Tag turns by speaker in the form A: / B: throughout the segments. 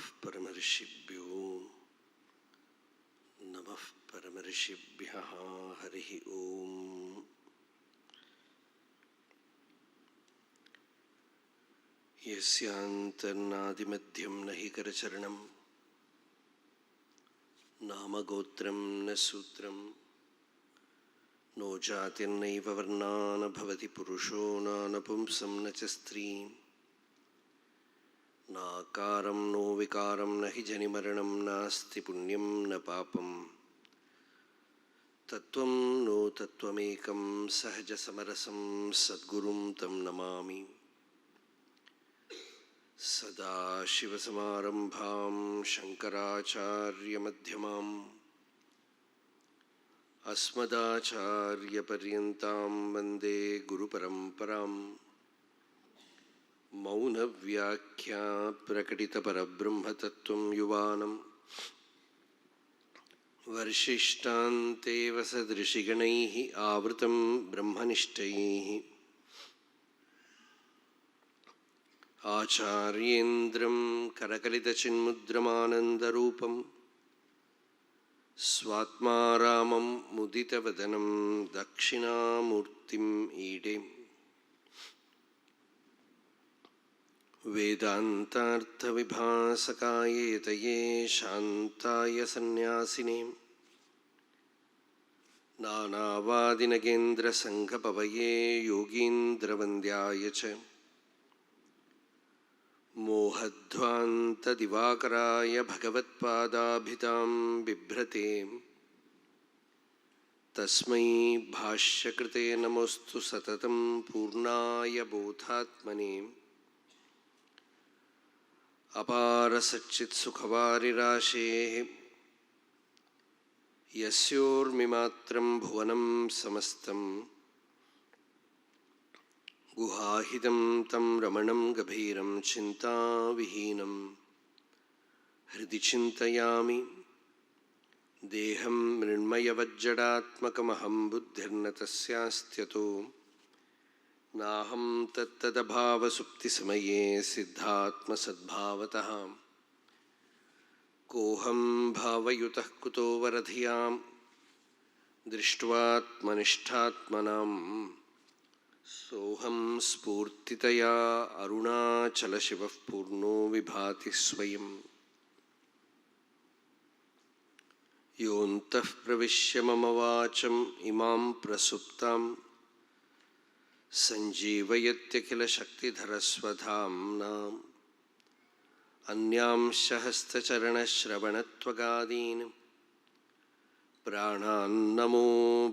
A: नमः परमर्षिभ्यो नमः परमर्षिभ्यः हरिः ओम्। यस्यान्तर्नादिमध्यं न हि करचरणं नामगोत्रं न सूत्रं नो जातिर्नैव वर्णा न भवति पुरुषो न नपुंसं न च स्त्रीं नाकारं नो विकारं न हि जनिमरणं नास्ति पुण्यं न पापं तत्त्वं नो तत्त्वमेकं सहजसमरसं सद्गुरुं तं नमामि। सदाशिवसमारम्भां शङ्कराचार्यमध्यमाम् अस्मदाचार्यपर्यन्तां वन्दे गुरुपरम्पराम्। मौनव्याख्या प्रकटितपरब्रह्मतत्त्वं युवानं वर्षिष्ठान्तेव सदृशिगणैः आवृतं ब्रह्मनिष्ठैः आचार्येन्द्रं करकलितचिन्मुद्रमानन्दरूपं स्वात्मा रामं मुदितवदनं दक्षिणामूर्तिम् ईडे। वेदान्तार्थविभासकाय यतये शान्ताय सन्न्यासिने नानावादिनगेन्द्रसङ्घपवये योगीन्द्रवन्द्याय च मोहध्वान्तदिवाकराय भगवत्पादाभितां बिभ्रते तस्मै भाष्यकृते नमोऽस्तु सततं पूर्णाय बोधात्मने। अपारसच्चित्सुखवारिराशेः यस्योर्मिमात्रं भुवनं समस्तं गुहाहितं तं रमणं गभीरं चिन्ताविहीनं हृदि चिन्तयामि। देहं मृण्मयवज्जडात्मकमहं बुद्धिर्न तस्यास्त्यतो नाहं तत्तदभावसुप्तिसमये सिद्धात्मसद्भावतः कोऽहं भावयुतः कुतो वरधियां दृष्ट्वात्मनिष्ठात्मनाम् सोऽहं स्फूर्तितया अरुणाचलशिवः पूर्णो विभाति स्वयं। योऽन्तः प्रविश्य मम वाचम् इमां प्रसुप्तां सञ्जीवयत्यखिलशक्तिधरस्वधाम्नाम् अन्यांश हस्तचरणश्रवणत्वगादीन् प्राणान्नमो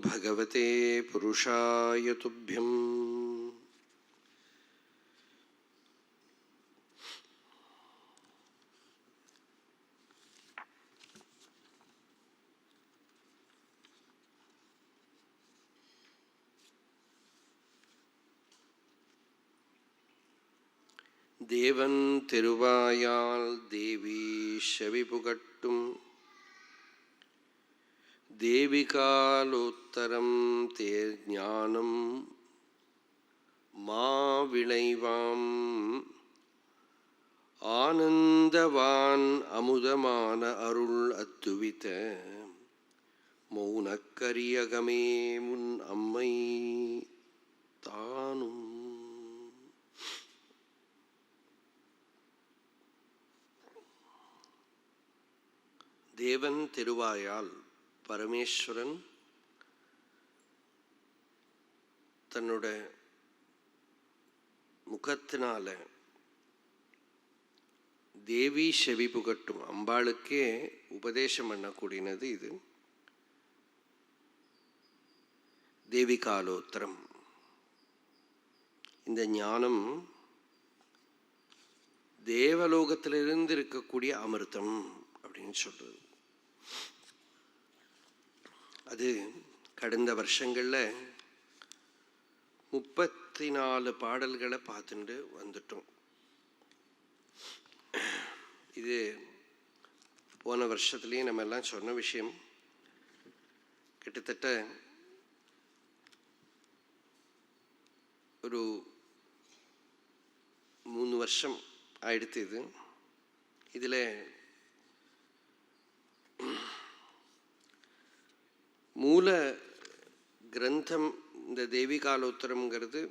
A: भगवते पुरुषाय तुभ्यम्। தேவன் திருவாயால் தேவி செவிபுகட்டும் தேவிகாலோத்தரம் தேர் ஞானம் மாவிளைவாம் ஆனந்தவான் அமுதமான அருள் அத்துவித மௌனக்கரியகமே முன் அம்மை தானும். தேவன் திருவாயால் பரமேஸ்வரன் தன்னோட முகத்தினால தேவி செவி புகட்டும் அம்பாளுக்கே உபதேசம் பண்ணக்கூடியது இது. தேவி காலோத்திரம் இந்த ஞானம் தேவலோகத்திலிருந்து இருக்கக்கூடிய அமிர்தம் அப்படின்னு சொல்றது. அது கடந்த வருஷங்களில் 34 பாடல்களை பார்த்துட்டு வந்துட்டோம். இது போன வருஷத்துலேயும் நம்ம எல்லாம் சொன்ன விஷயம். கிட்டத்தட்ட ஒரு 3 வருஷம் ஆயிடுத்து. இதில் மூல கிரந்தம் இந்த தேவி காலோத்தரம்ங்கிறது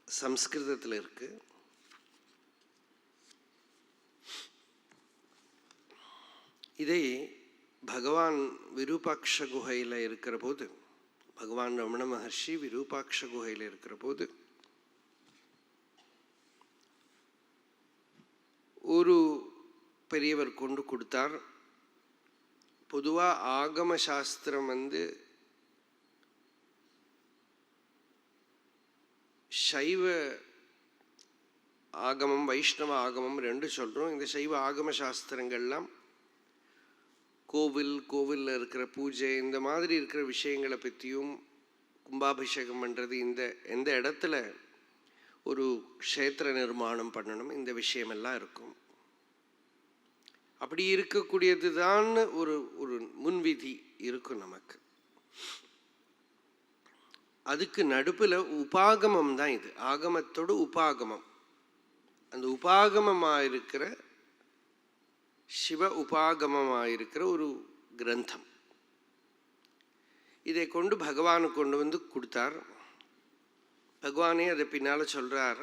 A: சம்ஸ்கிருதத்தில் இருக்கு. இதை பகவான் விரூபாக்ஷ குகையில் இருக்கிற போது, பகவான் ரமண மகர்ஷி விரூபாக்ஷ குகையில் இருக்கிற போது ஒரு பெரியவர் கொண்டு கொடுத்தார். பொதுவாக ஆகம சாஸ்திரம் சைவ ஆகமம் வைஷ்ணவ ஆகமம் ரெண்டு சொல்கிறோம். இந்த சைவ ஆகம சாஸ்திரங்கள்லாம் கோவிலில் இருக்கிற பூஜை இந்த மாதிரி இருக்கிற விஷயங்களை பற்றியும், கும்பாபிஷேகம் பண்ணுறது, எந்த இடத்துல ஒரு க்ஷேத்திர நிர்மாணம் பண்ணணும், இந்த விஷயமெல்லாம் இருக்கும். அப்படி இருக்கக்கூடியது தான் ஒரு ஒரு முன்விதி இருக்கும் நமக்கு. அதுக்கு நடுப்புல உபாகமம் தான் இது. ஆகமத்தோட உபாகமம், அந்த உபாகமமாயிருக்கிற சிவ உபாகமமாயிருக்கிற ஒரு கிரந்தம். இதை கொண்டு பகவானுக்கு கொண்டு கொடுத்தார். பகவானே அதை பின்னால சொல்றார்,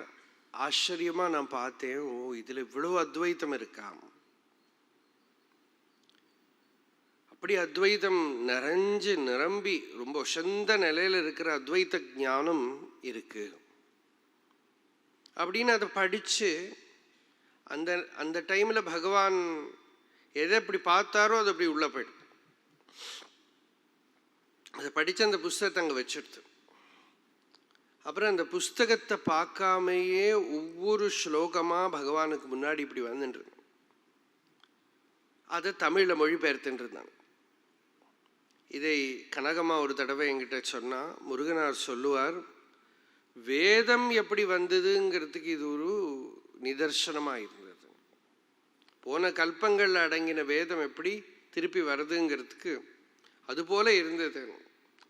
A: ஆச்சரியமா நான் பார்த்தேன், ஓ இதுல இவ்வளவு அத்வைத்தம் இருக்காம். அப்படி அத்வைதம் நிறைஞ்சு நிரம்பி ரொம்ப உசந்த நிலையில இருக்கிற அத்வைத ஞானம் இருக்கு அப்படின்னு அதை படிச்சு அந்த அந்த டைம்ல பகவான் எதை எப்படி பார்த்தாரோ அது அப்படி உள்ள போயிடுது. அதை படிச்சு அந்த புஸ்தகத்தை அங்கே வச்சிடுது. அப்புறம் அந்த புஸ்தகத்தை பார்க்காமையே ஒவ்வொரு ஸ்லோகமா பகவானுக்கு முன்னாடி இப்படி வந்துட்டு அதை தமிழ்ல மொழிபெயர்த்துட்டு இருந்தாங்க. இதை கனகமா ஒரு தடவை என்கிட்ட சொன்னா, முருகனார் சொல்லுவார், வேதம் எப்படி வந்ததுங்கிறதுக்கு இது ஒரு நிதர்சனமாக இருந்தது. போன கல்பங்கள்ல அடங்கின வேதம் எப்படி திருப்பி வருதுங்கிறதுக்கு அதுபோல இருந்தது.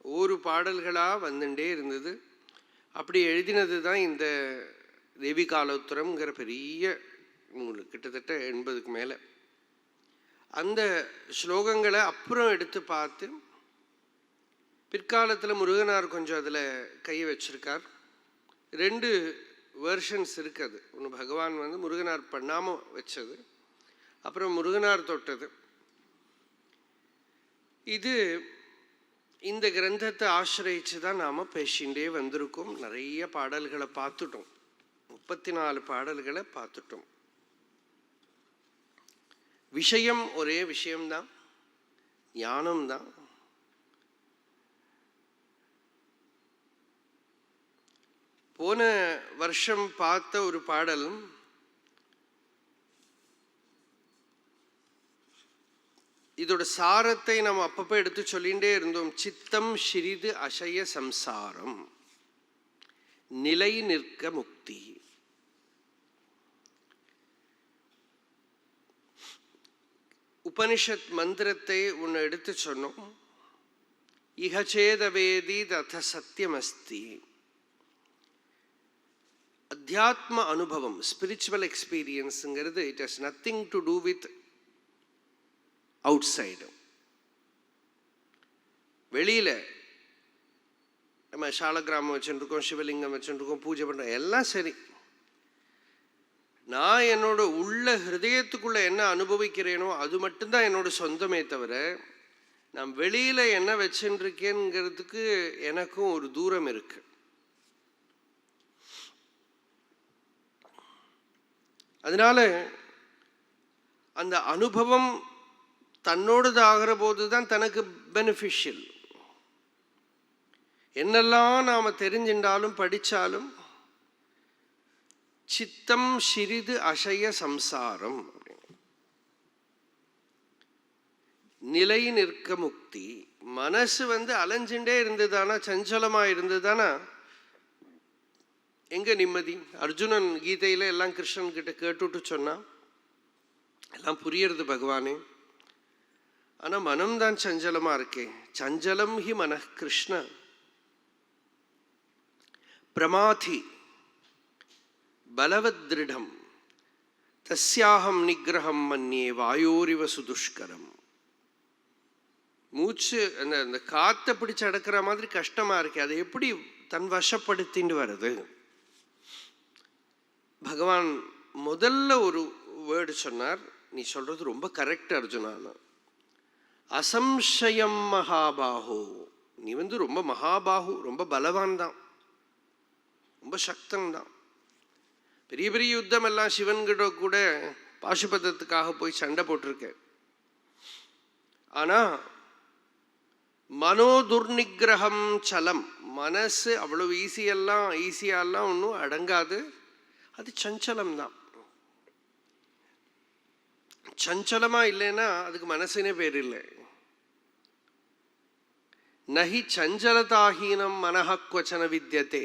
A: ஒவ்வொரு பாடல்களாக வந்துட்டே இருந்தது. அப்படி எழுதினது தான் இந்த தேவி காலோத்தரம்ங்கிற பெரிய நூல், கிட்டத்தட்ட 80க்கு மேலே. அந்த ஸ்லோகங்களை அப்புறம் எடுத்து பார்த்து பிற்காலத்தில் முருகனார் கொஞ்சம் அதில் கையை வச்சிருக்கார். 2 வெர்ஷன்ஸ் இருக்குது. ஒன்று பகவான் முருகனார் பண்ணாமல் வச்சது, அப்புறம் முருகனார் தொட்டது. இது இந்த கிரந்தத்தை ஆசிரியிச்சு தான் நாம் பேசிகிட்டே வந்திருக்கோம். நிறைய பாடல்களை பார்த்துட்டோம், 34 பாடல்களை பார்த்துட்டோம். விஷயம் ஒரே விஷயம்தான், ஞானம்தான். போன வருஷம் பார்த்த ஒரு பாடல், இதோட சாரத்தை நம்ம அப்பப்போ எடுத்து சொல்லிகிட்டே இருந்தோம். சித்தம் சிறிது அசைய சம்சாரம், நிலை நிற்க முக்தி. உபனிஷத் மந்திரத்தை ஒன்று எடுத்து சொன்னோம். இஹச்சேதவேதி தத சத்தியமஸ்தி. அத்தியாத்ம அனுபவம், ஸ்பிரிச்சுவல் எக்ஸ்பீரியன்ஸுங்கிறது it has nothing to do with outside. வெளியில் நம்ம சாலக்கிராமம் வச்சுருக்கோம், சிவலிங்கம் வச்சுருக்கோம், பூஜை பண்ணுறோம், எல்லாம் சரி. நான் என்னோட உள்ள ஹிருதயத்துக்குள்ள என்ன அனுபவிக்கிறேனோ அது மட்டும்தான் என்னோட சொந்தமே தவிர, நான் வெளியில் என்ன வச்சுருக்கேங்கிறதுக்கு எனக்கும் ஒரு தூரம் இருக்கு. அதனால அந்த அனுபவம் தன்னோடது ஆகிற போது தான் தனக்கு பெனிஃபிஷியல். என்னெல்லாம் நாம் தெரிஞ்சின்றாலும் படித்தாலும் சித்தம் சிறிது அசைய சம்சாரம், நிலை நிற்க முக்தி. மனசு அலைஞ்சுட்டே இருந்ததுதானா, சஞ்சலமா இருந்ததுதானா எங்க நிம்மதி? அர்ஜுனன் கீதையில எல்லாம் கிருஷ்ணன் கிட்ட கேட்டுட்டு சொன்னா, எல்லாம் புரியறது பகவானே, ஆனா மனம்தான் சஞ்சலமா இருக்கே. சஞ்சலம் ஹி மனः கிருஷ்ண பிரமாதி பலவத் திருடம் தஸ்யாஹம் நிகிரகம் மன்யே வாயோரிவ சுதுஷ்கரம். மூச்சு அந்த காற்றை பிடிச்சு அடக்கிற மாதிரி கஷ்டமா இருக்கு, அதை எப்படி தன் வசப்படுத்தின்னு வருது? பகவான் முதல்ல ஒரு வேர்டு சொன்னார், நீ சொல்றது ரொம்ப கரெக்ட் அர்ஜுனான்னு. அசம்சயம் மகாபாஹோ. நீ ரொம்ப மகாபாஹு, ரொம்ப பலவான் தான், ரொம்ப சக்தன் தான். பெரிய பெரிய யுத்தம் எல்லாம் சிவன்கிட்ட கூட பாசுபதத்துக்காக போய் சண்டை போட்டிருக்க. ஆனா மனோதுர்நிகிரகம் சலம், மனசு அவ்வளவு ஈஸியெல்லாம் ஒன்றும் அடங்காது, அது சஞ்சலம் தான். சஞ்சலமா இல்லைன்னா அதுக்கு மனசுனே பேர் இல்லை. நஹி சஞ்சலதாஹீனம் மனஹ க்வச்சன வித்யதே.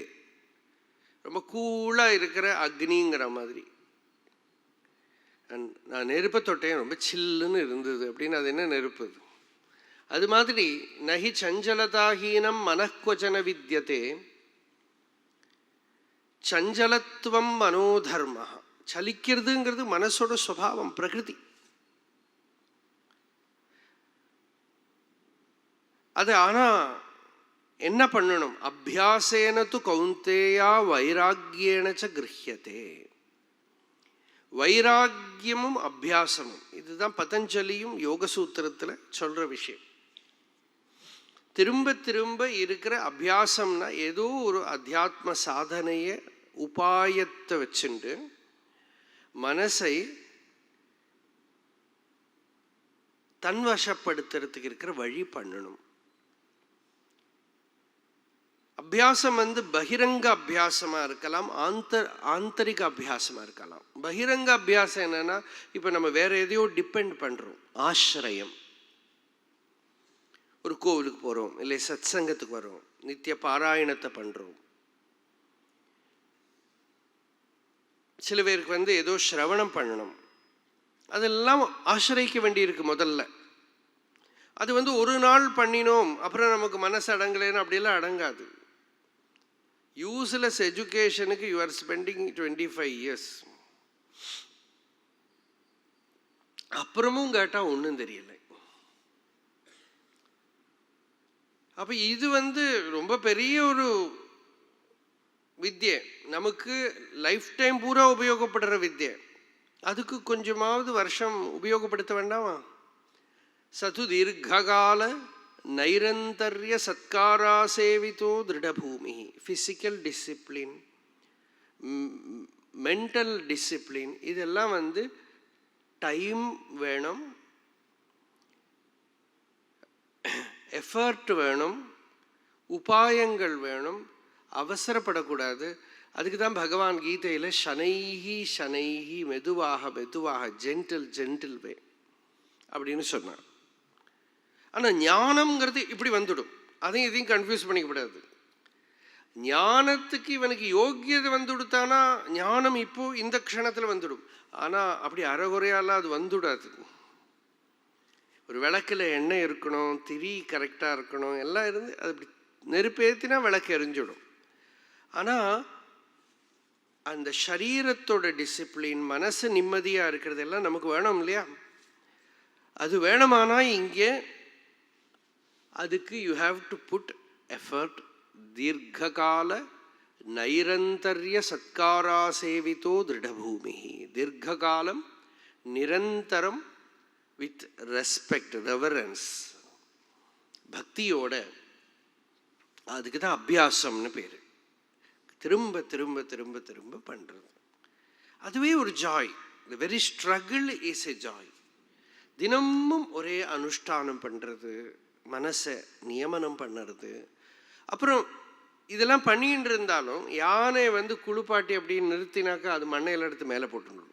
A: ரொம்ப கூலா இருக்கிற அக்னிங்கிற மாதிரி. நான் நெருப்பை தொட்டேன், ரொம்ப சில்லுன்னு இருந்தது அப்படின்னு, அது என்ன நெருப்பு? அது மாதிரி நஹி சஞ்சலதாஹீனம் மனக்வச்சன வித்யதே சஞ்சலத்துவம் மனோதர்ம. சலிக்கிறதுங்கிறது மனசோட சுபாவம், பிரகிருதி. அது ஆனா என்ன பண்ணணும்? அபியாசேன து கௌந்தேயா வைராக்கியேன ச கிருஹ்யதே. வைராக்கியமும் அபியாசமும் இதுதான் பதஞ்சலியும் யோக சூத்திரத்தில் சொல்ற விஷயம். திரும்ப திரும்ப இருக்கிற அபியாசம்னா ஏதோ ஒரு அத்தியாத்ம சாதனைய உபாயத்தை வச்சுண்டு மனசை தன்வசப்படுத்துறதுக்கு இருக்கிற வழி பண்ணணும். அபியாசம் பகிரங்க அபியாசமா இருக்கலாம், ஆந்தரிக அபியாசமா இருக்கலாம். பகிரங்க அபியாசம் என்னன்னா, இப்ப நம்ம வேற எதையோ டிபெண்ட் பண்றோம். ஆசிரியம், ஒரு கோவிலுக்கு போறோம், இல்லை சத்சங்கத்துக்கு வரோம், நித்திய பாராயணத்தை பண்றோம். சில பேருக்கு ஏதோ சிரவணம் பண்ணணும், அதெல்லாம் ஆசிரியிக்க வேண்டியிருக்கு முதல்ல. அது ஒரு நாள் பண்ணினோம் அப்புறம் நமக்கு மனசு அடங்கலைன்னு அப்படியெல்லாம் அடங்காது. யூஸ்லெஸ் எஜுகேஷனுக்கு யூ ஆர் ஸ்பெண்டிங் 25 years. அப்புறமும் கேட்டா ஒன்றும் தெரியல. அப்ப இது ரொம்ப பெரிய ஒரு வித்யை, நமக்கு லைஃப் டைம் பூரா உபயோகப்படுற வித்யை. அதுக்கு கொஞ்சமாவது வருஷம் உபயோகப்படுத்த வேண்டாமா? சது தீர்க்கால நைரந்தர்ய சத்காரா சேவிதோ திருடபூமி. ஃபிசிக்கல் டிசிப்ளின், மென்டல் டிசிப்ளின், இதெல்லாம் டைம் வேணும், எஃபர்ட் வேணும், உபாயங்கள் வேணும், அவசரப்படக்கூடாது. அதுக்கு தான் பகவான் கீதையில் ஷனைஹி ஷனைஹி, மெதுவாக மெதுவாக, ஜென்டில் வே அப்படின்னு சொன்னார். ஆனால் ஞானம்ங்கிறது இப்படி வந்துடும், அதையும் இதையும் கன்ஃபியூஸ் பண்ணிக்கப்படாது. ஞானத்துக்கு இவனுக்கு யோக்கியதை வந்துடுத்தானா ஞானம் இப்போ இந்த க்ஷணத்தில் வந்துடும். ஆனால் அப்படி அறகுறையாலாம் அது வந்துடாது. ஒரு விளக்கில் எண்ணெய் இருக்கணும், திரி கரெக்டாக இருக்கணும், எல்லாம் இருந்து அது இப்படி நெருப்பேற்றினா விளக்கு எரிஞ்சிடும். ஆனால் அந்த சரீரத்தோட டிசிப்ளின், மனசு நிம்மதியாக இருக்கிறதெல்லாம் நமக்கு வேணும் இல்லையா? அது வேணுமானா இங்கே அதுக்கு you have to put effort. தீர்க்கால நைரந்தர்ய சத்காரா சேவிதோ திருடபூமி. தீர்க்காலம், நிரந்தரம், வித் ரெஸ்பெக்ட், ரெவரன்ஸ், பக்தியோட. அதுக்கு தான் அபியாசம்னு பேர். திரும்ப திரும்ப திரும்ப திரும்ப பண்றது, அதுவே ஒரு Joy. The very struggle is a Joy. தினமும் ஒரே அனுஷ்டானம் பண்றது, மனசை நியமனம் பண்ணுறது. அப்புறம் இதெல்லாம் பண்ணிட்டு இருந்தாலும் யானை குளிப்பாட்டி அப்படின்னு நிறுத்தினாக்கா அது மண்ணையில் எடுத்து மேலே போட்டுடும்.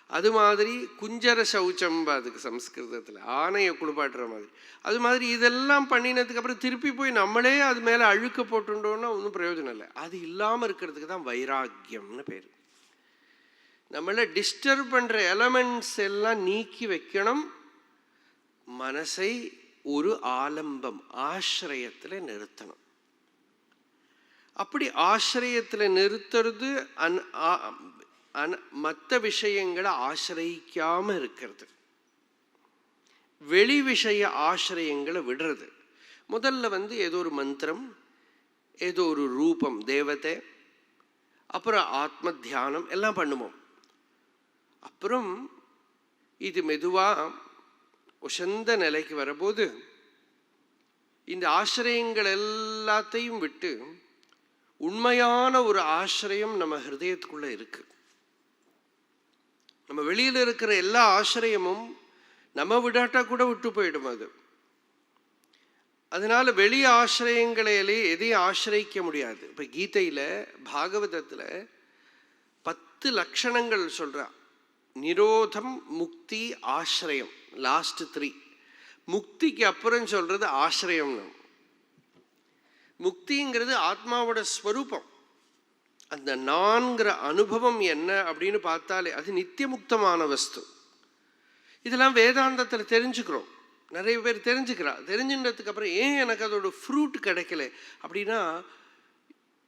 A: அது மாதிரி குஞ்சர சௌச்சம், அதுக்கு சம்ஸ்கிருதத்தில் ஆனையை குளிப்பாட்டுற மாதிரி. அது மாதிரி இதெல்லாம் பண்ணினதுக்கு அப்புறம் திருப்பி போய் நம்மளே அது மேலே அழுக்க போட்டுட்டோம்னா ஒன்றும் பிரயோஜனம் இல்லை. அது இல்லாமல் இருக்கிறதுக்கு தான் வைராக்கியம்னு பேர். நம்மளை டிஸ்டர்ப் பண்ணுற எலமெண்ட்ஸ் எல்லாம் நீக்கி வைக்கணும். மனசை ஒரு ஆலம்பம், ஆசிரியத்தில் நிறுத்தணும். அப்படி ஆசிரியத்தில் நிறுத்துறது மற்ற விஷயங்களை ஆசிரியிக்காம இருக்கிறது, வெளி விஷய ஆசிரியங்களை விடுறது. முதல்ல ஏதோ ஒரு மந்திரம், ஏதோ ஒரு ரூபம், தேவதை, அப்புறம் ஆத்ம தியானம் எல்லாம் பண்ணுவோம். அப்புறம் இது மெதுவாக உசந்த நிலைக்கு வரும்போது இந்த ஆசிரியங்கள் எல்லாத்தையும் விட்டு உண்மையான ஒரு ஆசிரியம் நம்ம ஹிருதயத்துக்குள்ள இருக்கு. நம்ம வெளியில் இருக்கிற எல்லா ஆசிரியமும் நம்ம விடாட்டா கூட விட்டு போயிடும் அது. அதனால வெளி ஆசிரியங்களே எதையும் ஆசிரியிக்க முடியாது. இப்போ கீதையில் பாகவதத்தில் 10 லட்சணங்கள் சொல்றா. நிரோதம், முக்தி, ஆசிரியம், லாஸ்ட் 3. முக்திக்கு அப்புறம் சொல்றது ஆசிரியம். முக்திங்கிறது ஆத்மாவோட ஸ்வரூபம். அந்த நான்கிற அனுபவம் என்ன அப்படின்னு பார்த்தாலே அது நித்திய முக்தமான வஸ்து. இதெல்லாம் வேதாந்தத்தில் தெரிஞ்சுக்கிறோம், நிறைய பேர் தெரிஞ்சுக்கிறா. தெரிஞ்சுன்றதுக்கு அப்புறம் ஏன் எனக்கு அதோட ஃப்ரூட் கிடைக்கல அப்படின்னா,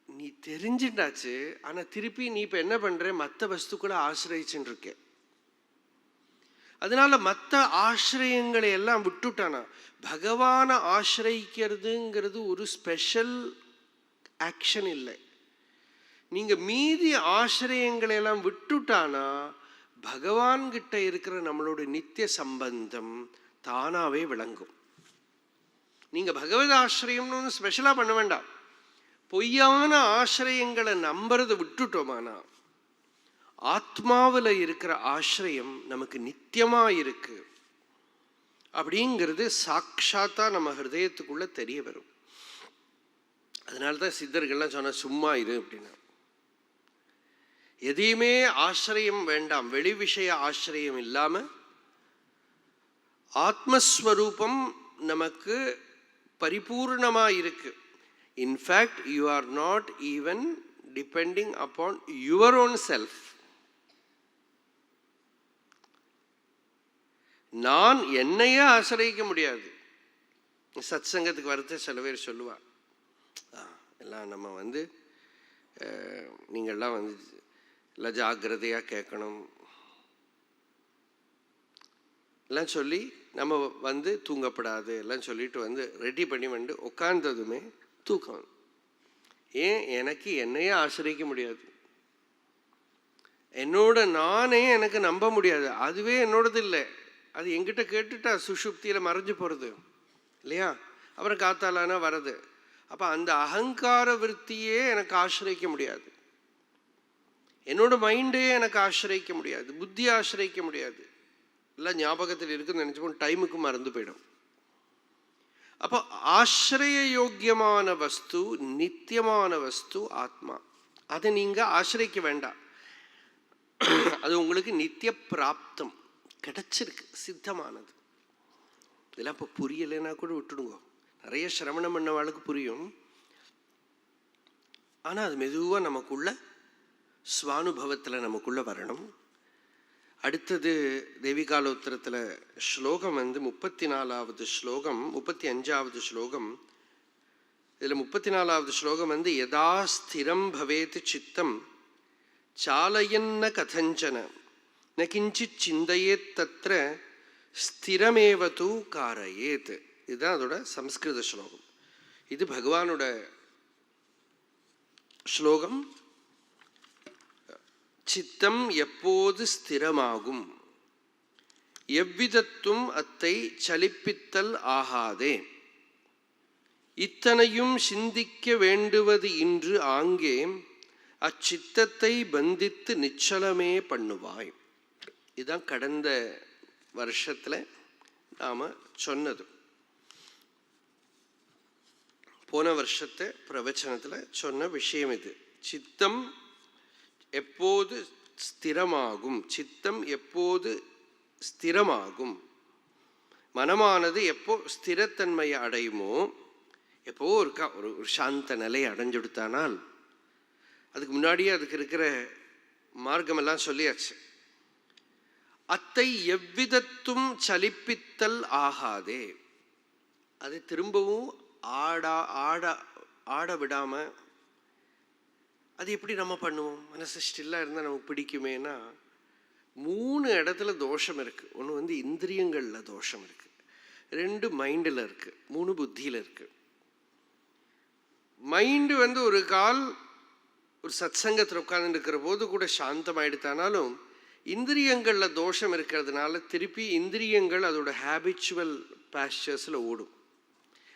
A: நீ தெரிஞ்சுட்டாச்சு, ஆனால் திருப்பி நீ இப்போ என்ன பண்ற, மற்ற வஸ்துக்களை ஆசிரியிச்சுன்னு இருக்க. அதனால மற்ற ஆசிரியங்களை எல்லாம் விட்டுட்டானா, பகவான ஆசிரியிக்கிறதுங்கிறது ஒரு ஸ்பெஷல் ஆக்ஷன் இல்லை. நீங்க மீதி ஆசிரியங்களை எல்லாம் விட்டுட்டானா பகவான்கிட்ட இருக்கிற நம்மளோட நித்திய சம்பந்தம் தானாவே விளங்கும். நீங்க பகவத் ஆசிரியம்னு ஸ்பெஷலா பண்ண வேண்டாம். பொய்யான ஆசிரியங்களை நம்புறதை விட்டுட்டோமானா ஆத்மாவில் இருக்கிற ஆசிரியம் நமக்கு நித்தியமா இருக்கு அப்படிங்கிறது சாட்சாத்தா நம்ம ஹிருதயத்துக்குள்ள தெரிய வரும். அதனால்தான் சித்தர்கள்லாம் சொன்ன சும்மா இரு அப்படின்னா. எதையுமே ஆசிரியம் வேண்டாம், வெளி விஷய ஆசிரியம் இல்லாம ஆத்மஸ்வரூபம் நமக்கு பரிபூர்ணமா இருக்கு. In fact you are not even depending upon your own self. நான் என்னையே ஆசிரியிக்க முடியாது. சத் சங்கத்துக்கு வரத்த சில பேர் சொல்லுவா, எல்லாம் நம்ம நீங்கள்லாம் எல்லாம் ஜாக்கிரதையாக கேட்கணும் எல்லாம் சொல்லி நம்ம தூங்கப்படாது எல்லாம் சொல்லிட்டு ரெடி பண்ணி உட்கார்ந்ததுமே தூக்கம். ஏன்? எனக்கு என்னையே ஆசிரியிக்க முடியாது, என்னோட நானே எனக்கு நம்ப முடியாது, அதுவே என்னோடது இல்லை. அது எங்கிட்ட கேட்டுட்டா சுஷுப்தியில் மறைஞ்சு போகிறது இல்லையா? அப்புறம் காத்தாலானா வர்றது. அப்போ அந்த அகங்கார விற்த்தியே எனக்கு ஆசிரியிக்க முடியாது, என்னோட மைண்டே எனக்கு ஆசிரியிக்க முடியாது, புத்தி ஆசிரியிக்க முடியாது. எல்லாம் ஞாபகத்தில் இருக்குன்னு நினச்சிப்போம், டைமுக்கு மறந்து போயிடும். அப்போ ஆசிரிய யோக்கியமான வஸ்து, நித்தியமான வஸ்து ஆத்மா. அதை நீங்கள் ஆசிரியிக்க வேண்டாம், அது உங்களுக்கு நித்திய பிராப்தம் கிடைச்சிருக்கு, சித்தமானது. இதெல்லாம் இப்போ புரியலைன்னா கூட விட்டுடுங்க. நிறைய சிரவணம் பண்ணவாளுக்கு புரியும், ஆனால் அது மெதுவாக நமக்குள்ள ஸ்வானுபவத்தில் நமக்குள்ள வரணும். அடுத்தது தேவிகாலோத்தரத்தில் ஸ்லோகம் 34வது ஸ்லோகம், 35வது ஸ்லோகம். இதில் 34வது ஸ்லோகம் யதா ஸ்திரம் பவேத் சித்தம் சாலயன்ன கதஞ்சன ந கிஞ்சித் சிந்தையேத் தத்ர ஸ்திரமேவது காரயேத். இதுதான் அதோட சம்ஸ்கிருத ஸ்லோகம். இது பகவானோட ஸ்லோகம். சித்தம் எப்போது ஸ்திரமாகும், எவ்விதத்தும் அத்தை சலிப்பித்தல் ஆகாதே, இத்தனையும் சிந்திக்க வேண்டுவது இன்று ஆங்கே அச்சித்தத்தை பந்தித்து நிச்சலமே பண்ணுவாய். இதுதான் கடந்த வருஷத்தில் நாம் சொன்னது. போன வருஷத்தை பிரவச்சனத்தில் சொன்ன விஷயம் இது. சித்தம் எப்போது ஸ்திரமாகும், சித்தம் எப்போது ஸ்திரமாகும், மனமானது எப்போ ஸ்திரத்தன்மையை அடையுமோ, எப்போ இருக்கா ஒரு சாந்த நிலையை அடைஞ்சுடுத்தானால், அதுக்கு முன்னாடியே அதுக்கு இருக்கிற மார்க்கமெல்லாம் சொல்லியாச்சு. அத்தை எவ்விதத்தும் சலிப்பித்தல் ஆகாதே, அதை திரும்பவும் ஆட விடாம அது எப்படி நம்ம பண்ணுவோம்? மனசு ஸ்டில்லாக இருந்தால் நமக்கு பிடிக்குமேனா, 3 இடத்துல தோஷம் இருக்குது. ஒன்று இந்திரியங்களில் தோஷம் இருக்குது, 2 மைண்டில் இருக்குது, 3 புத்தியில் இருக்குது. மைண்டு ஒரு கால் ஒரு சத்சங்கத்தில் உட்கார்ந்து இருக்கிற போது கூட சாந்தமாயிடுத்தானாலும் இந்திரியங்களில் தோஷம் இருக்கிறதுனால திருப்பி இந்திரியங்கள் அதோட ஹேபிச்சுவல் பாஸ்டர்ஸில் ஓடும்.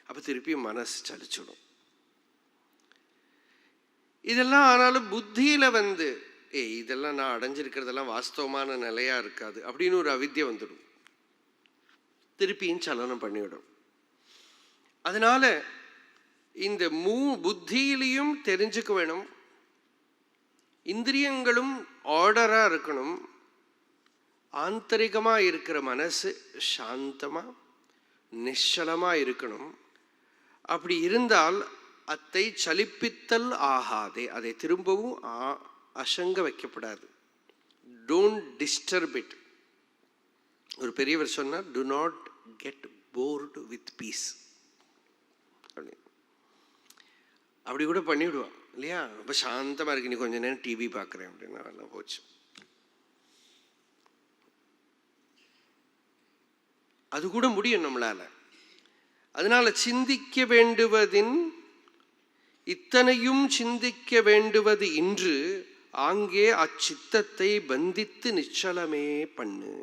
A: அப்போ திருப்பி மனசு சலிச்சிடும். இதெல்லாம் ஆனாலும் புத்தியில் இதெல்லாம் நான் அடைஞ்சிருக்கிறதெல்லாம் வாஸ்தவமான நிலையாக இருக்காது அப்படின்னு ஒரு அவித்யை வந்துடும், திருப்பியும் சலனம் பண்ணிவிடும். அதனால இந்த புத்தியிலையும் தெரிஞ்சுக்க வேணும், இந்திரியங்களும் ஆர்டராக இருக்கணும், ஆந்தரிகமாக இருக்கிற மனசு சாந்தமாக நிശ്ചலமாக இருக்கணும். அப்படி இருந்தால் அதை சலிப்பித்தல் ஆகாதே, அதை திரும்பவும் அசங்க வைக்கப்படாது. Don't disturb it. ஒரு பெரியவர் சொன்னார், do not get bored with peace. அப்படி கூட பண்ணிவிடுவான் இல்லையா? ரொம்ப சாந்தமாக இருக்கு, நீ கொஞ்ச நேரம் டிவி பார்க்குறேன் அப்படின்னா எல்லாம் போச்சு. அது கூட முடியும் நம்மளால. அதனால சிந்திக்க வேண்டுவதின் இத்தனையும் சிந்திக்க வேண்டுவது இன்று ஆங்கே அச்சித்தத்தை பந்தித்து நிச்சலமே பண்ணு.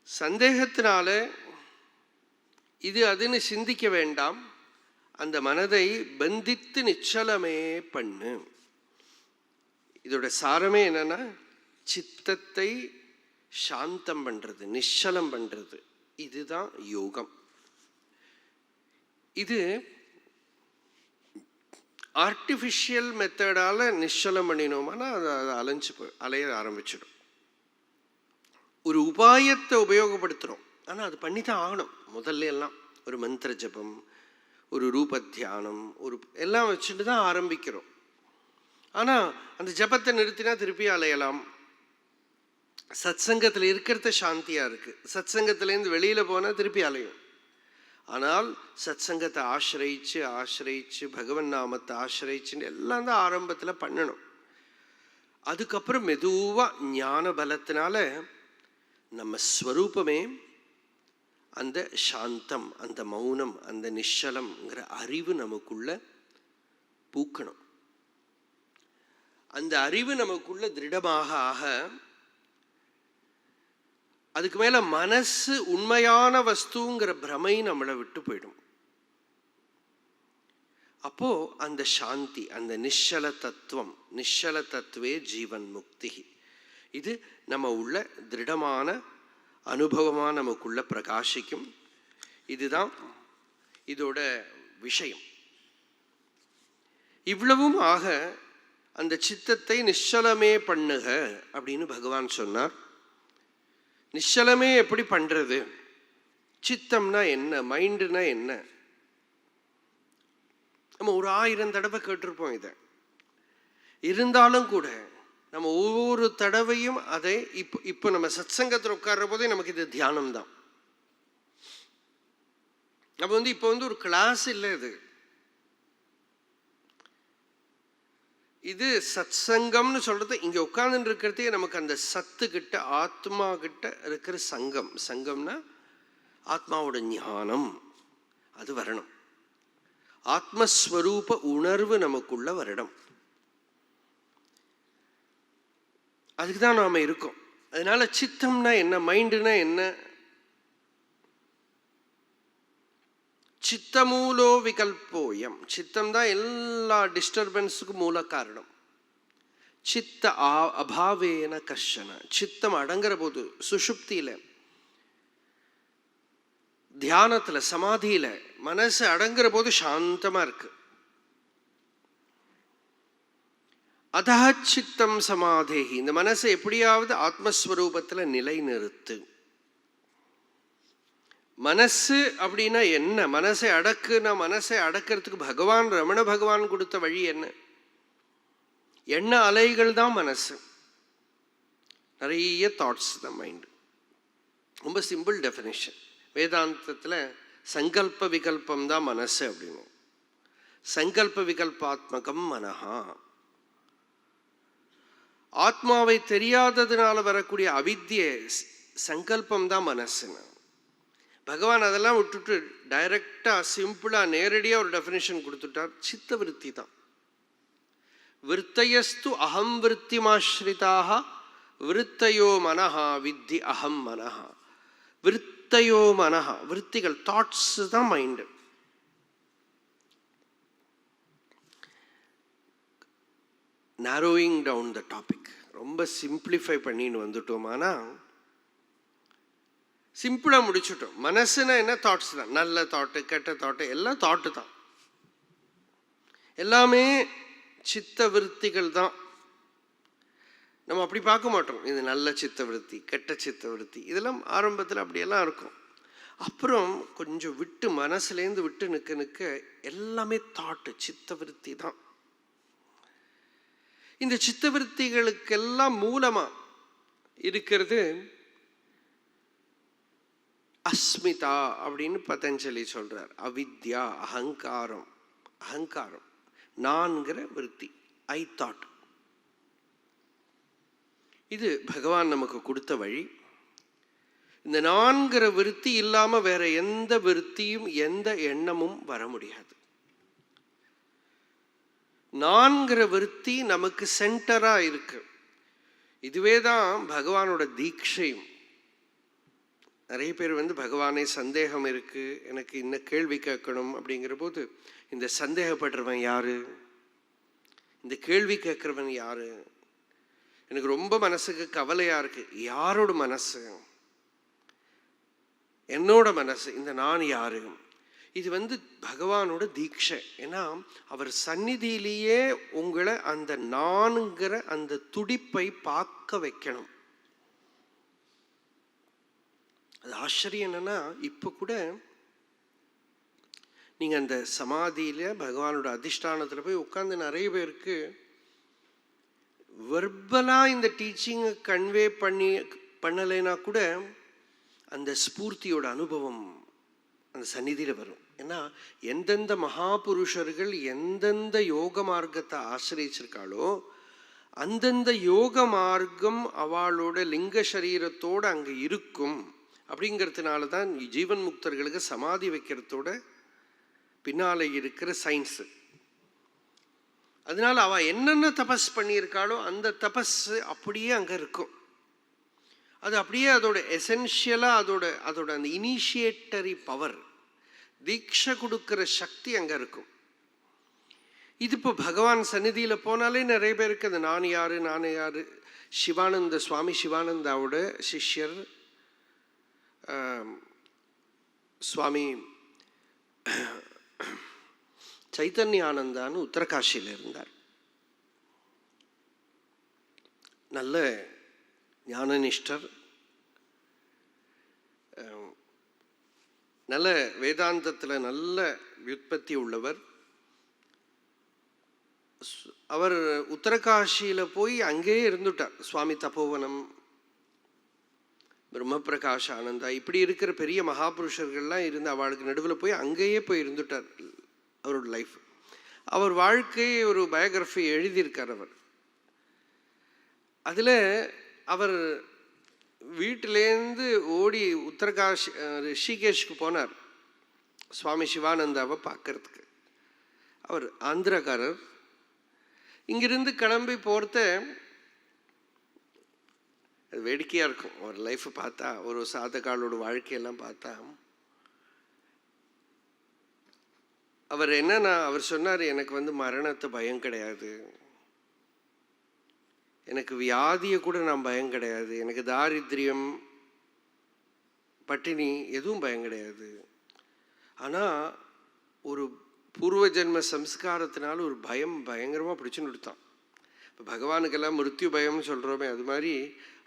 A: சந்தேகத்தினால இது அதுன்னு சிந்திக்க வேண்டாம், அந்த மனதை பந்தித்து நிச்சலமே பண்ணு. இதோட சாரமே என்னன்னா, சித்தத்தை சாந்தம் பண்றது, நிശ്ചலம் பண்றது. இதுதான் யோகம். இது ஆர்டிஃபிஷியல் மெத்தடால நிശ്ചலம் பண்ணினோம்னா அது அலைய ஆரம்பிச்சிடும். ஒரு உபாயத்தை உபயோகப்படுத்துகிறோம், ஆனால் அது பண்ணி தான் ஆகணும். முதல்ல எல்லாம் ஒரு மந்திர ஜபம், ஒரு ரூப தியானம், எல்லாம் வச்சுட்டு தான் ஆரம்பிக்கிறோம். ஆனால் அந்த ஜபத்தை நிறுத்தினா திருப்பி அலையலாம். சத்சங்கத்தில் இருக்கிறத சாந்தியாக இருக்குது, சத்சங்கத்திலேருந்து வெளியில் போனால் திருப்பி அலையும். ஆனால் சத்சங்கத்தை ஆசிரியிச்சு பகவன் நாமத்தை ஆசிரியிச்சுன்னு எல்லாம் தான் ஆரம்பத்தில் பண்ணணும். அதுக்கப்புறம் மெதுவாக ஞான பலத்தினால நம்ம ஸ்வரூபமே அந்த சாந்தம், அந்த மௌனம், அந்த நிശ്ചலம்ங்கிற அறிவு நமக்குள்ள பூக்கணும். அந்த அறிவு நமக்குள்ள திருடமாக ஆக அதுக்கு மேல மனசு உண்மையான வஸ்துங்கிற பிரமை நம்மளை விட்டு போயிடும். அப்போ அந்த சாந்தி, அந்த நிശ്ചல தத்துவம், நிശ്ചல தத்துவே ஜீவன் முக்தி, இது நம்ம உள்ள திருடமான அனுபவமாக நமக்குள்ள பிரகாசிக்கும். இதுதான் இதோட விஷயம். இவ்வளவும் ஆக அந்த சித்தத்தை நிശ്ചலமே பண்ணுக அப்படின்னு பகவான் சொன்னார். நிശ്ചலமே எப்படி பண்றது? சித்தம்னா என்ன, மைண்டுனா என்ன? நம்ம ஒரு 1000 தடவை கேட்டிருப்போம் இதை. இருந்தாலும் கூட நம்ம ஒவ்வொரு தடவையும் அதை இப்போ நம்ம சத்சங்கத்தில் உட்கார்ற போதே நமக்கு இது தியானம் தான். நம்ம இப்போ ஒரு கிளாஸ் இல்லை, இது சத்சங்கம்னு சொல்றது. இங்க உட்கார்ந்து இருக்கிறதே நமக்கு அந்த சத்து கிட்ட, ஆத்மா கிட்ட இருக்கிற சங்கம். சங்கம்னா ஆத்மாவோட ஞானம் அது வரணும், ஆத்மஸ்வரூப உணர்வு நமக்குள்ள வரணும். அதுக்கு தான் நாம இருக்கோம். அதனால சித்தம்னா என்ன, மைண்டுனா என்ன? சித்தமூலோ விகல்போயம். சித்தம் தான் எல்லா டிஸ்டர்பன்ஸுக்கும் மூல காரணம். சித்த அபாவேன கஷன. சித்தம் அடங்குற போது, சுஷுப்தியில, தியானத்துல, சமாதியில மனசு அடங்குற போது சாந்தமா இருக்கு. அதா சித்தம் சமாதேகி. இந்த மனசை எப்படியாவது ஆத்மஸ்வரூபத்துல நிலை நிறுத்து. மனசு அப்படின்னா என்ன? மனசை அடக்குனா, மனசை அடக்கிறதுக்கு பகவான், ரமண பகவான் கொடுத்த வழி என்ன? எண்ண அலைகள் தான் மனசு. நிறைய தாட்ஸ் தான் மைண்டு. ரொம்ப சிம்பிள் டெஃபினிஷன். வேதாந்தத்தில் சங்கல்ப விகல்பம் தான் மனசு அப்படின்னு. சங்கல்ப விகல்பாத்மகம் மனஹா. ஆத்மாவை தெரியாததுனால வரக்கூடிய அவித்யை சங்கல்பம் தான் மனசுன்னு. பகவான் அதெல்லாம் விட்டுட்டு டைரக்டா சிம்பிளா நேரடியா ஒரு டெஃபினிஷன் கொடுத்துட்டார். சித்த விருத்தி தான். விருத்தயஸ்து அகம் விருத்திமாஸ்ரிதாக விருத்தயோ மனஹா வித்தி அகம் மனஹா. விருத்தயோ மனஹா, விருத்திகள், தாட்ஸ் தான் மைண்டு. நாரோயிங் டவுன் த டாபிக், ரொம்ப சிம்பிளிஃபை பண்ணின்னு வந்துட்டோம். ஆனால் சிம்பிளாக முடிச்சுட்டோம். மனசுனா என்ன? தாட்ஸ் தான். நல்ல தாட்டு, கெட்ட தாட்டு, எல்லாம் தாட்டு தான். எல்லாமே சித்த விருத்திகள் தான். நம்ம அப்படி பார்க்க மாட்டோம். இது நல்ல சித்த விருத்தி, கெட்ட சித்த விருத்தி, இதெல்லாம் ஆரம்பத்தில் அப்படியெல்லாம் இருக்கும். அப்புறம் கொஞ்சம் விட்டு, மனசுலேருந்து விட்டு நிற்க நிற்க எல்லாமே தாட்டு, சித்த விருத்தி தான். இந்த சித்த விருத்திகளுக்கெல்லாம் மூலமா இருக்கிறது அஸ்மிதா அப்படின்னு பதஞ்சலி சொல்றார். அவித்யா, அகங்காரம். அகங்காரம் நான்கிற விருத்தி, ஐ தாட். இது பகவான் நமக்கு கொடுத்த வழி. இந்த நான்கிற விருத்தி இல்லாம வேற எந்த விருத்தியும் எந்த எண்ணமும் வர முடியாது. நான்கிற விருத்தி நமக்கு சென்டரா இருக்கு. இதுவே தான் பகவானோட தீட்சையும். நிறைய பேர் பகவானே சந்தேகம் இருக்கு, எனக்கு இன்னும் கேள்வி கேட்கணும் அப்படிங்கிற போது, இந்த சந்தேகப்படுறவன் யாரு, இந்த கேள்வி கேட்கிறவன் யாரு, எனக்கு ரொம்ப மனசுக்கு கவலையா இருக்கு. யாரோட மனசு? என்னோட மனசு. இந்த நான் யாரு? இது பகவானோட தீட்சை. ஏன்னா அவர் சந்நிதியிலேயே உங்களை அந்த நான்கிற அந்த துடிப்பை பார்க்க வைக்கணும். அது ஆச்சரியம் என்னன்னா, இப்போ கூட நீங்க அந்த சமாதியில பகவானோட அதிஷ்டானத்துல போய் உட்கார்ந்து நிறைய பேருக்கு வெர்பலா இந்த டீச்சிங்கை கன்வே பண்ணலைன்னா கூட அந்த ஸ்பூர்த்தியோட அனுபவம் அந்த சந்நிதியில் வரும். ஏன்னா எந்தெந்த மகாபுருஷர்கள் எந்தெந்த யோக மார்க்கத்தை ஆசிரியிருக்காளோ அந்தந்த யோக மார்க்கம் அவளோட லிங்க சரீரத்தோடு அங்கே இருக்கும். அப்படிங்கிறதுனால தான் ஜீவன் முக்தர்களுக்கு சமாதி வைக்கிறதோட பின்னாலே இருக்கிற சயின்ஸு. அதனால அவள் என்னென்ன தபஸ் பண்ணியிருக்காளோ அந்த தபஸ் அப்படியே அங்கே இருக்கும். அது அப்படியே அதோட எசென்ஷியலாக அதோட அந்த இனிஷியேட்டரி பவர், தீட்சை கொடுக்குற சக்தி அங்கே இருக்கும். இது இப்போ பகவான் சந்நிதியில் போனாலே நிறைய பேருக்கு அது நான் யாரு நான் யாரு. சிவானந்த சுவாமி சிவானந்தாவோட சிஷ்யர் சுவாமி சைத்தன்ய ஆனந்தான்னு உத்தரகாஷியில் இருந்தார். நல்ல ஞானனிஷ்டர், நல்ல வேதாந்தத்தில் நல்ல வியுற்பத்தி உள்ளவர். அவர் உத்தரகாஷியில் போய் அங்கேயே இருந்துட்டார். சுவாமி தபோவனம், பிரம்மபிரகாஷ் ஆனந்தா, இப்படி இருக்கிற பெரிய மகாபுருஷர்கள்லாம் இருந்து அவளுக்கு நடுவில் போய் அங்கேயே போய் இருந்துட்டார். அவரோட லைஃப், அவர் வாழ்க்கையை ஒரு பயோகிராஃபி எழுதியிருக்கார் அவர். அதில் அவர் வீட்டிலேருந்து ஓடி உத்தரகாஷ் ரிஷிகேஷ்க்கு போனார் சுவாமி சிவானந்தாவை பார்க்கறதுக்கு. அவர் ஆந்திராக்காரர். இங்கிருந்து கிளம்பி போகிறத அது வேடிக்கையாக இருக்கும். ஒரு லைஃப்பை பார்த்தா, ஒரு சாதகாலோட வாழ்க்கையெல்லாம் பார்த்தா, அவர் என்னன்னா அவர் சொன்னார், எனக்கு மரணத்தை பயம் கிடையாது, எனக்கு வியாதியை கூட நான் பயம் கிடையாது, எனக்கு தாரித்ரியம் பட்டினி எதுவும் பயம் கிடையாது. ஆனால் ஒரு பூர்வ ஜென்ம சம்ஸ்காரத்தினால ஒரு பயம் பயங்கரமாக பிடிச்சுன்னு கொடுத்தான். இப்போ பகவானுக்கெல்லாம் மிருத்யு பயம்னு சொல்கிறோமே, அது மாதிரி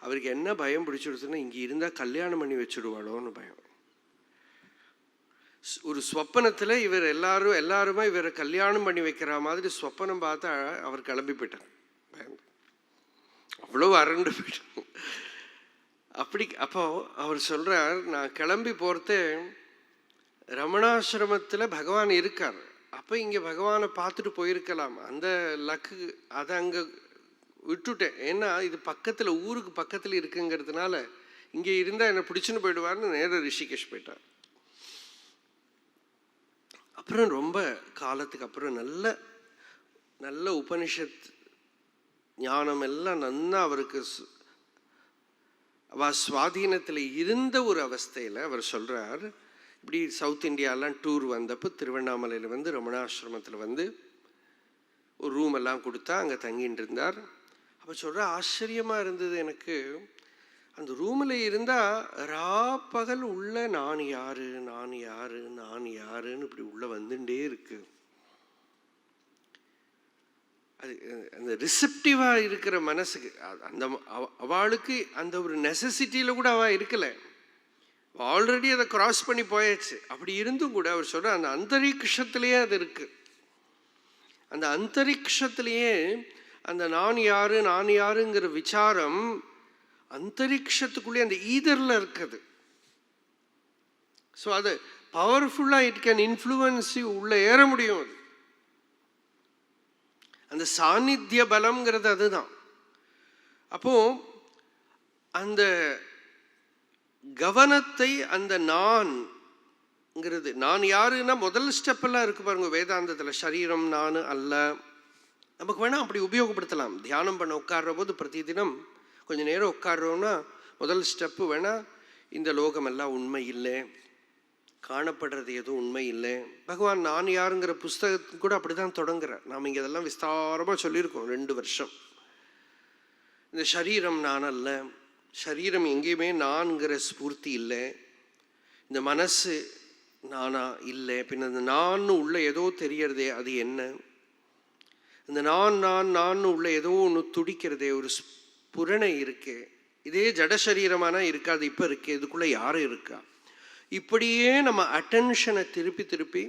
A: அவருக்கு என்ன பயம் பிடிச்சிடுச்சுன்னா, இங்கே இருந்தால் கல்யாணம் பண்ணி வச்சுடுவாளோன்னு பயம். ஒரு ஸ்வப்பனத்தில் இவர் எல்லாருமே இவரை கல்யாணம் பண்ணி வைக்கிற மாதிரி ஸ்வப்பனம் பார்த்தா அவர் கிளம்பி போயிட்டார். பயம் அவ்வளோ அரண்டு போயிட்டார். அப்போ அவர் சொல்கிறார், நான் கிளம்பி போகிறதே ரமணாசிரமத்தில் பகவான் இருக்கார், அப்போ இங்கே பகவானை பார்த்துட்டு போயிருக்கலாம். அந்த லக்கு அதை அங்கே விட்டுட்டேன். ஏன்னா இது பக்கத்தில், ஊருக்கு பக்கத்தில் இருக்குங்கிறதுனால இங்கே இருந்தால் என்னை பிடிச்சுன்னு போயிடுவார்னு நேராக ரிஷிகேஷ் போயிட்டார். அப்புறம் ரொம்ப காலத்துக்கு அப்புறம் நல்ல நல்ல உபனிஷத் ஞானம் எல்லாம் நன்னா அவருக்கு சுவாதீனத்தில் இருந்த ஒரு அவஸ்தையில் அவர் சொல்கிறார், இப்படி சவுத் இந்தியாலாம் டூர் வந்தப்போ திருவண்ணாமலையில் வந்து ரமணாசிரமத்தில் வந்து ஒரு ரூம் எல்லாம் கொடுத்தா அங்கே தங்கிட்டு இருந்தார். அப்போ சொல்கிற ஆச்சரியமாக இருந்தது எனக்கு. அந்த ரூமில் இருந்தால் பகல் உள்ள நான் யாரு நான் யாரு நான் யாருன்னு இப்படி உள்ளே வந்துட்டே இருக்கு. அது அந்த ரிசெப்டிவாக இருக்கிற மனசுக்கு, அந்த அவளுக்கு அந்த ஒரு நெசசிட்டியில் கூட அவள் இருக்கலை, ஆல்ரெடி அதை கிராஸ் பண்ணி போயாச்சு. அப்படி இருந்தும் கூட அவர் சொல்கிற அந்த அந்தரிக்ஷத்திலேயே அது இருக்குது. அந்த அந்தரிக்ஷத்திலேயே அந்த நான் யாரு நான் யாருங்கிற விசாரம் அந்தரிக்ஷத்துக்குள்ளே அந்த ஈதரில் இருக்குது. ஸோ அது பவர்ஃபுல்லாக இட் கேன் இன்ஃப்ளூயன்ஸ் உள்ளே ஏற முடியும். அது அந்த சாநித்திய பலம்ங்கிறது அதுதான். அப்போ அந்த கவனத்தை அந்த நான்ங்கிறது, நான் யாருன்னா முதல் ஸ்டெப்பெல்லாம் இருக்கு பாருங்க வேதாந்தத்தில், சரீரம் நான் அல்ல. நமக்கு வேணால் அப்படி உபயோகப்படுத்தலாம். தியானம் பண்ண உட்கார்ற போது பிரதி தினம் கொஞ்சம் நேரம் உட்கார்றோன்னா முதல் ஸ்டெப்பு வேணால் இந்த லோகமெல்லாம் உண்மை இல்லை, காணப்படுறது எதுவும் உண்மை இல்லை. பகவான் நான் யாருங்கிற புஸ்தகத்துக்கு கூட அப்படி தான் தொடங்குறார். நாம் இங்கே இதெல்லாம் விஸ்தாரமாக சொல்லியிருக்கோம் 2 வருஷம். இந்த சரீரம் நான் அல்ல, சரீரம் எங்கேயுமே நான்கிற ஸ்பூர்த்தி இல்லை, இந்த மனசு நானா இல்லை, பின்ன இந்த நான் உள்ள ஏதோ தெரியறதே அது என்ன, இந்த நான் நான் நான் உள்ள ஏதோ ஒன்று துடிக்கிறதே ஒரு புரணை இருக்கு, இதே ஜட சரீரமானா இருக்காது, இப்போ இருக்கு, இதுக்குள்ளே யாரும் இருக்கா. இப்படியே நம்ம அட்டென்ஷனை திருப்பி திருப்பி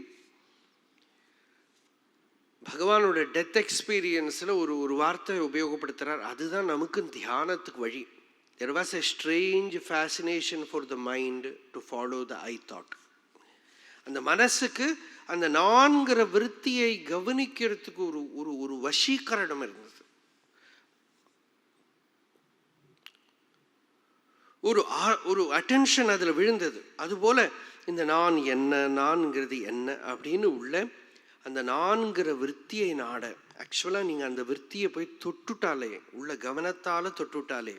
A: பகவானோட டெத் எக்ஸ்பீரியன்ஸில் ஒரு வார்த்தை உபயோகப்படுத்துகிறார். அதுதான் நமக்கு தியானத்துக்கு வழி. There was a strange fascination for the mind to follow the I thought. அந்த மனசுக்கு அந்த நான்கிற விருத்தியை கவனிக்கிறதுக்கு ஒரு வசீகரணம் இருந்தது. ஒரு அட்டென்ஷன் அதில் விழுந்தது. அதுபோல் இந்த நான் என்ன, நான்கிறது என்ன அப்படின்னு உள்ள அந்த நான்கிற விருத்தியை நாட. ஆக்சுவலாக நீங்கள் அந்த விருத்தியை போய் தொட்டுட்டாலே, உள்ள கவனத்தால் தொட்டுட்டாலே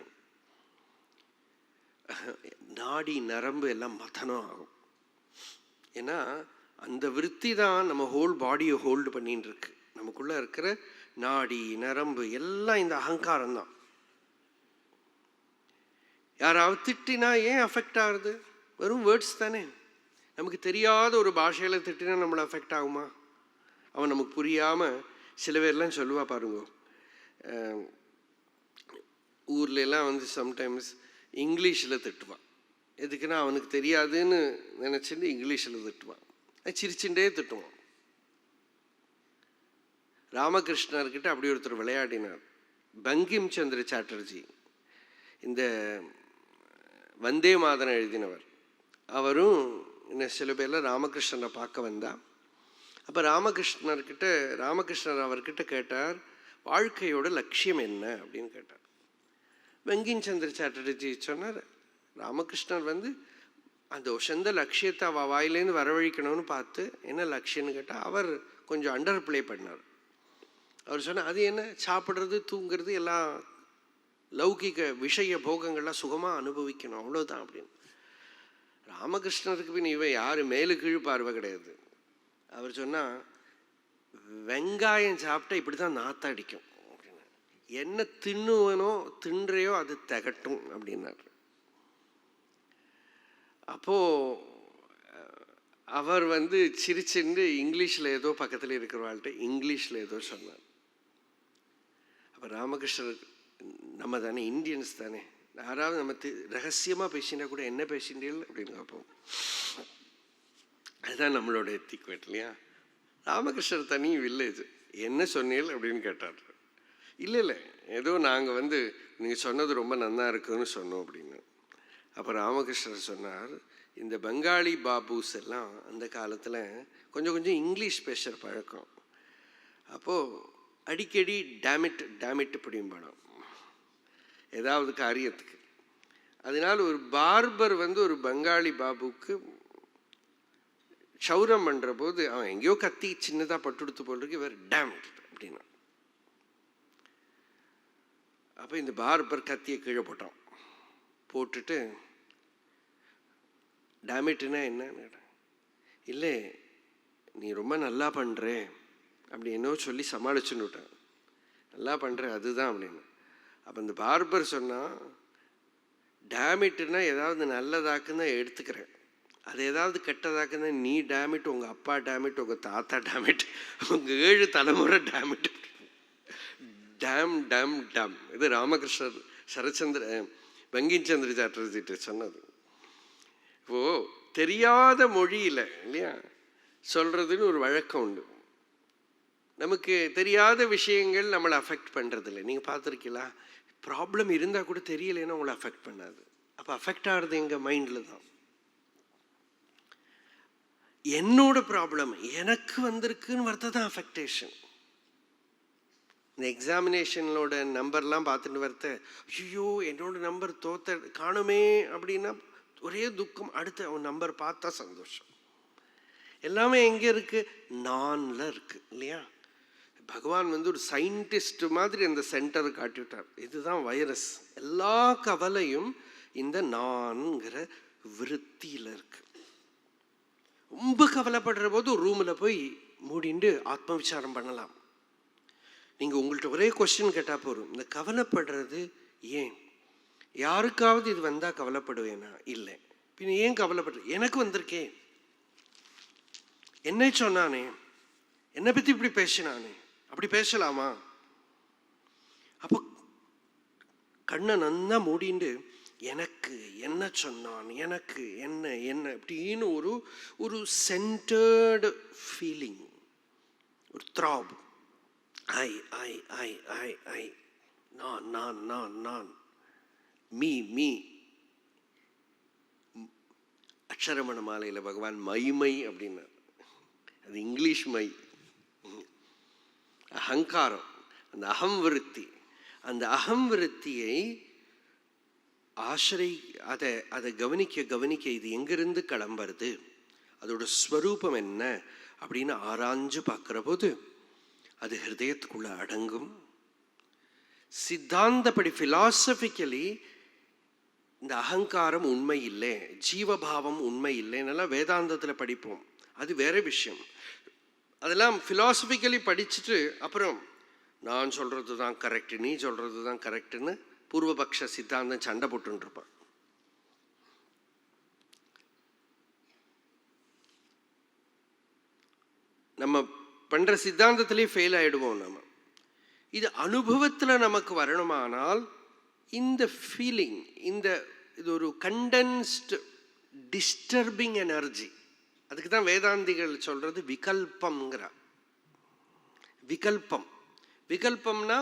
A: நாடி நரம்பு எல்லாம் மதனம் ஆகும். ஏன்னா அந்த விருத்தி தான் நம்ம ஹோல் பாடியை ஹோல்டு பண்ணின்னு இருக்கு. நமக்குள்ளே இருக்கிற நாடி நரம்பு எல்லாம் இந்த அகங்காரம் தான். யாராவது திட்டினா ஏன் அஃபெக்ட் ஆகுது? வெறும் வேர்ட்ஸ் தானே. நமக்கு தெரியாத ஒரு பாஷையில் திட்டினா நம்மளை அஃபெக்ட் ஆகுமா? அவன் நமக்கு புரியாமல் சில பேர்லாம் சொல்லுவா பாருங்க, ஊர்லெலாம் வந்து சம்டைம்ஸ் இங்கிலீஷில் திட்டுவான். எதுக்குன்னா அவனுக்கு தெரியாதுன்னு நினச்சிட்டு இங்கிலீஷில் திட்டுவான், சிரிச்சுட்டே திட்டுவான். ராமகிருஷ்ணர்கிட்ட அப்படி ஒருத்தர் விளையாடினார். பங்கிம் சந்திர சாட்டர்ஜி, இந்த வந்தே மாதரம் எழுதினவர். அவரும் இன்னும் சில பேரில் ராமகிருஷ்ணரை பார்க்க வந்தா. அப்போ ராமகிருஷ்ணர் அவர்கிட்ட கேட்டார், வாழ்க்கையோட லட்சியம் என்ன அப்படின்னு கேட்டார். பங்கிம் சந்திர சாட்டர்ஜி சொன்னார், ராமகிருஷ்ணர் வந்து அந்த சொந்த லட்சியத்தை அவள் வாயிலேருந்து வரவழிக்கணும்னு பார்த்து என்ன லட்சியம்னு கேட்டால் அவர் கொஞ்சம் அண்டர் பிளே பண்ணார். அவர் சொன்னார், அது என்ன, சாப்பிட்றது தூங்கிறது எல்லாம் லௌகிக விஷய போகங்கள்லாம் சுகமாக அனுபவிக்கணும், அவ்வளோதான் அப்படின்னு. ராமகிருஷ்ணருக்கு பின் இவன் யார் மேலு கீழ் பார்வை கிடையாது. அவர் சொன்னால், வெங்காயம் சாப்பிட்டா இப்படி தான் நாத்தடிக்கும் அப்படின்னு, என்ன தின்னுவனோ தின்றையோ அது திகட்டும் அப்படின்னார். அப்போது அவர் வந்து சிரிச்சுண்டு இங்கிலீஷில் ஏதோ பக்கத்தில் இருக்கிறவாள்கிட்ட இங்கிலீஷில் ஏதோ சொன்னார். அப்போ ராமகிருஷ்ணர், நம்ம தானே இந்தியன்ஸ் தானே, யாராவது நம்ம ரகசியமாக பேசினா கூட என்ன பேசிட்டீர்கள் அப்படின்னு கேட்போம். அதுதான் நம்மளோட எத்திக்வேட் இல்லையா? ராமகிருஷ்ணர் தனி வில்லேஜ், என்ன சொன்னீர்கள் அப்படின்னு கேட்டார். இல்லை ஏதோ நாங்கள் வந்து நீங்கள் சொன்னது ரொம்ப நல்லா இருக்குன்னு சொன்னோம் அப்படின்னு. அப்போ ராமகிருஷ்ணர் சொன்னார், இந்த பெங்காலி பாபுஸ் எல்லாம் அந்த காலத்தில் கொஞ்சம் கொஞ்சம் இங்கிலீஷ் பேசுகிற பழக்கம். அப்போது அடிக்கடி டேமிட் இப்படியும் படம் ஏதாவது காரியத்துக்கு. அதனால் ஒரு பார்பர் ஒரு பெங்காலி பாபுக்கு க்ஷௌரம் பண்ணுற போது அவன் எங்கேயோ கத்தி சின்னதாக பட்டுடுத்து போல் இவர் டேமிட் அப்படின்னா. அப்போ இந்த பார்பர் கத்தியை கீழே போட்டான். போட்டுட்டு டேமிட்னா என்னன்னு இல்லை நீ ரொம்ப நல்லா பண்ணுற அப்படி என்னோ சொல்லி சமாளிச்சுன்னு விட்டான். நல்லா பண்ணுற அதுதான் அப்படின்னு. அப்போ இந்த பார்பர் சொன்னால் டேமிட்னா ஏதாவது நல்லதாக்குன்னு தான் எடுத்துக்கிறேன், அது ஏதாவது கெட்டதாக்குன்னா நீ டேமிட், உங்கள் அப்பா டேமிட், உங்கள் தாத்தா டேமிட், உங்கள் 7 தலைமுறை டேமிட். Dam dam dam. இது ராமகிருஷ்ணர் பங்கிம் சந்திர சாட்டர்ஜிட்ட சொன்னது. இப்போது தெரியாத மொழியில் இல்லையா சொல்கிறதுன்னு ஒரு வழக்கம் உண்டு. நமக்கு தெரியாத விஷயங்கள் நம்மளை அஃபெக்ட் பண்ணுறதில்லை. நீங்கள் பார்த்துருக்கீங்களா? ப்ராப்ளம் இருந்தால் கூட தெரியலைன்னா உங்களை அஃபெக்ட் பண்ணாது. அப்போ அஃபெக்ட் ஆகிறது எங்கள் மைண்டில் தான். என்னோட ப்ராப்ளம் எனக்கு வந்திருக்குன்னு வரது தான் அஃபெக்டேஷன். இந்த எக்ஸாமினேஷனோட நம்பர்லாம் பார்த்துட்டு வரத்த ஐயோ என்னோட நம்பர் காணுமே அப்படின்னா ஒரே துக்கம். அடுத்து அவன் நம்பர் பார்த்தா சந்தோஷம். எல்லாமே எங்கே இருக்குது? நான்ல இருக்குது இல்லையா? பகவான் ஒரு சயின்டிஸ்ட் மாதிரி அந்த சென்டரை காட்டிவிட்டார். இதுதான் வைரஸ். எல்லா கவலையும் இந்த நான்கிற விருத்தியில் இருக்கு. ரொம்ப கவலைப்படுற போது ரூமில் போய் மூடிண்டு ஆத்ம விசாரம் பண்ணலாம். நீங்கள் உங்கள்கிட்ட ஒரே கொஸ்டின் கேட்டால் போதும், இந்த கவலைப்படுறது ஏன்? யாருக்காவது இது வந்தால் கவலைப்படுவேனா? இல்லை. பின்ன ஏன் கவலைப்படுற? எனக்கு வந்திருக்கேன், என்னை சொன்னானே, என்னை பற்றி இப்படி பேசினானே, அப்படி பேசலாமா? அப்போ கண்ணை நன்னா மூடிண்டு எனக்கு என்ன சொன்னான், எனக்கு என்ன என்ன அப்படின்னு ஒரு சென்டர்டு ஃபீலிங், ஒரு த்ராப். ஐ ஐ ஐ ஐ ஐ நான் நான் நான் நான் மீ மீ. அக்ஷரமண மாலையில் பகவான் மை அப்படின்னார். அது இங்கிலீஷ் மை. அகங்காரம், அந்த அகம் விருத்தி. அந்த அகம் விருத்தியை அதை கவனிக்க இது எங்கிருந்து கிளம்புறது, அதோட ஸ்வரூபம் என்ன அப்படின்னு ஆராய்ஞ்சு பார்க்குற போது அது ஹிருதயத்துக்குள்ள அடங்கும். சித்தாந்தப்படி பிலாசபிக்கலி இந்த அகங்காரம் உண்மை இல்லை, ஜீவபாவம் உண்மை இல்லைன்னெல்லாம் வேதாந்தத்தில் படிப்போம். அது வேற விஷயம். அதெல்லாம் ஃபிலாசபிக்கலி படிச்சுட்டு அப்புறம் நான் சொல்கிறது தான் கரெக்டு, நீ சொல்கிறது தான் கரெக்டுன்னு பூர்வபக்ஷ சித்தாந்தம் சண்டை போட்டுருப்பான். நம்ம பண்ணுற சித்தாந்தத்திலே ஃபெயில் ஆகிடுவோம். நம்ம இது அனுபவத்தில் நமக்கு வரணுமானால் இந்த ஃபீலிங், இது ஒரு கண்டென்ஸ்டு டிஸ்டர்பிங் எனர்ஜி. அதுக்கு தான் வேதாந்திகள் சொல்கிறது விகல்பம்ங்கிறா. விகல்பம்னா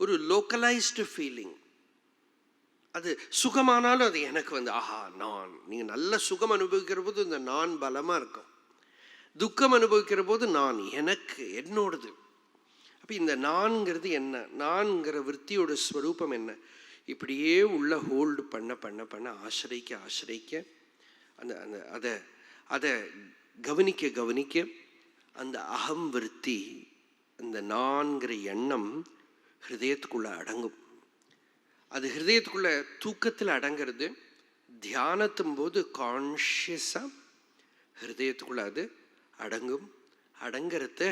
A: ஒரு லோக்கலைஸ்டு ஃபீலிங். அது சுகமானாலும் அது எனக்கு ஆஹா நான். நீங்கள் நல்ல சுகம் அனுபவிக்கிற போது இந்த நான் பலமாக இருக்கும். துக்கம் அனுபவிக்கிற போது நான் எனக்கு என்னோடது. அப்போ இந்த நான்கிறது என்ன? நான்கிற விற்த்தியோட ஸ்வரூபம் என்ன? இப்படியே உள்ள ஹோல்டு பண்ண பண்ண பண்ண ஆசிரிக்க அந்த அந்த அதை கவனிக்க அந்த அகம் விருத்தி, அந்த நான்கிற எண்ணம் ஹிருதயத்துக்குள்ள அடங்கும். அது ஹிருதயத்துக்குள்ள தூக்கத்தில் அடங்கிறது. தியானத்தும் போது கான்ஷியஸாக ஹிருதயத்துக்குள்ள அது அடங்குறத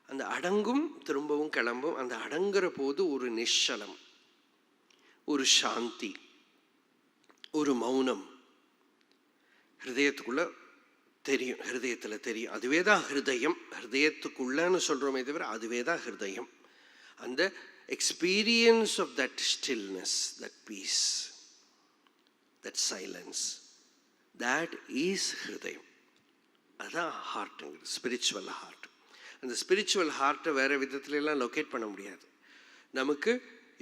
A: அந்த அடங்கும், திரும்பவும் கிளம்பும். அந்த அடங்குற போது ஒரு நிശ്ചலம், ஒரு சாந்தி, ஒரு மௌனம் ஹிருதயத்துக்குள்ள தெரியும். ஹிருதயத்தில் தெரியும். அதுவே தான் ஹிருதயம். ஹிருதயத்துக்குள்ளன்னு சொல்கிறோமே தவிர அதுவே தான் ஹிருதயம். அந்த experience of that stillness, that peace, that silence, that is ஹிருதயம். அதுதான் ஹார்ட்டுங்கிறது, ஸ்பிரிச்சுவல் ஹார்ட். அந்த ஸ்பிரிச்சுவல் ஹார்ட்டை வேறு விதத்துலலாம் லொக்கேட் பண்ண முடியாது நமக்கு.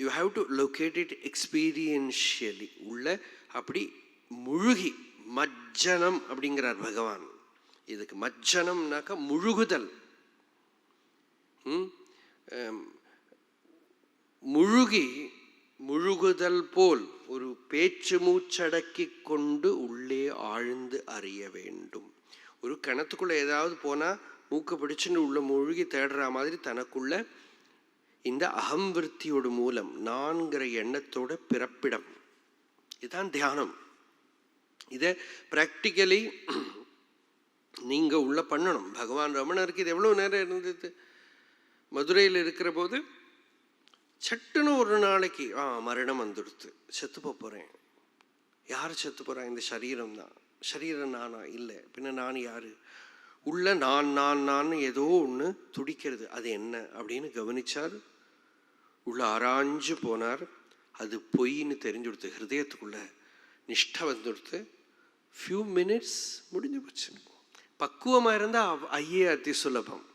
A: You have to locate it experientially. உள்ள அப்படி முழுகி மஜ்ஜனம் அப்படிங்கிறார் பகவான். இதுக்கு மஜ்ஜனம்னாக்கா முழுகுதல். முழுகுதல் போல் ஒரு பேச்சு மூச்சடக்கி கொண்டு உள்ளே ஆழ்ந்து அறிய வேண்டும். ஒரு கிணத்துக்குள்ள ஏதாவது போனா மூக்க பிடிச்சுன்னு உள்ள முழுகி தேடுற மாதிரி தனக்குள்ள இந்த அகம்விருத்தியோட மூலம் நான்கிற எண்ணத்தோட பிறப்பிடம். இதுதான் தியானம். இதை ப்ராக்டிக்கலி நீங்க உள்ள பண்ணணும். பகவான் ரமணருக்கு இது எவ்வளவு நேரம் இருந்தது? மதுரையில் இருக்கிற போது சட்டுன்னு ஒரு நாளைக்கு மரணம் வந்துடுத்து, செத்து போறேன். யார் செத்து போறா? இந்த சரீரம் தான். சரீரம் நானா? இல்லை. பின்ன நான் யாரு? உள்ள நான் நான் நான் ஏதோ ஒன்று துடிக்கிறது. அது என்ன அப்படின்னு கவனிச்சார். உள்ள ஆராய்ஞ்சு போனார். அது பொய்ன்னு தெரிஞ்சு கொடுத்து ஹிருதயத்துக்குள்ள நிஷ்டை வந்துடுத்து. ஃபியூ மினிட்ஸ் முடிஞ்சு போச்சு. பக்குவமாக இருந்தால் ஐயே அதி சுலபம்.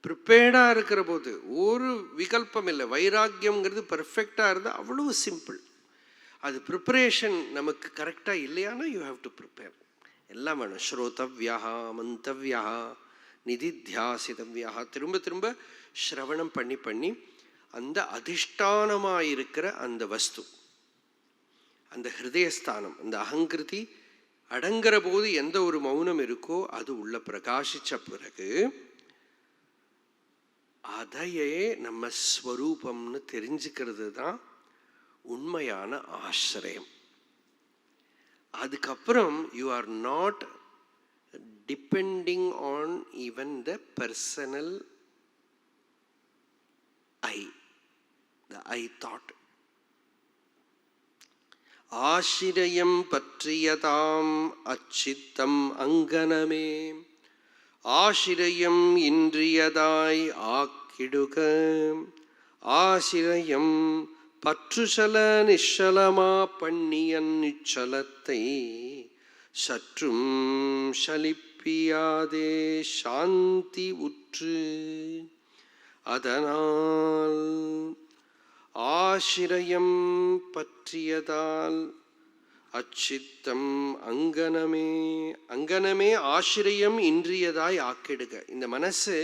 A: ப்ரிப்பேர்டாக இருக்கிற போது ஒரு விகல்பம் இல்லை. வைராக்கியம்ங்கிறது பர்ஃபெக்டாக இருந்தால் அவ்வளவு சிம்பிள். அது ப்ரிப்பரேஷன் நமக்கு கரெக்டாக இல்லையானா யூ ஹாவ் டு ப்ரிப்பேர். எல்லாம் வேணும். ஸ்ரோதவ்யா, மந்தவ்யா, நிதித்தியாசிதவ்யா. திரும்ப திரும்ப ஸ்ரவணம் பண்ணி பண்ணி அந்த அதிஷ்டானமாக இருக்கிற அந்த வஸ்து, அந்த ஹிருதயஸ்தானம், அந்த அகங்கிருதி அடங்குற போது எந்த ஒரு மௌனம் இருக்கோ அது உள்ள பிரகாசிச்ச பிறகு அதையே நம்ம ஸ்வரூபம்னு தெரிஞ்சுக்கிறது தான் உண்மையான ஆசிரியம். அதுக்கப்புறம் you are not depending on even the personal the I thought. ஆசிரியம் பற்றியதாம் அச்சித்தம் அங்கனமே ஆசிரியம் இன்றியதாய் ஆக்கிடுக. ஆசிரியம் பற்றுசல நிச்சலமா பண்ணியன் நிச்சலத்தை சற்றும் சலிப்பியாதே சாந்தி உற்று. அதனால் ஆசிரியம் பற்றியதால் அச்சித்தம் அங்கனமே. அங்கனமே ஆசிரியம் இன்றியதாய் ஆக்கிடுக. இந்த மனசு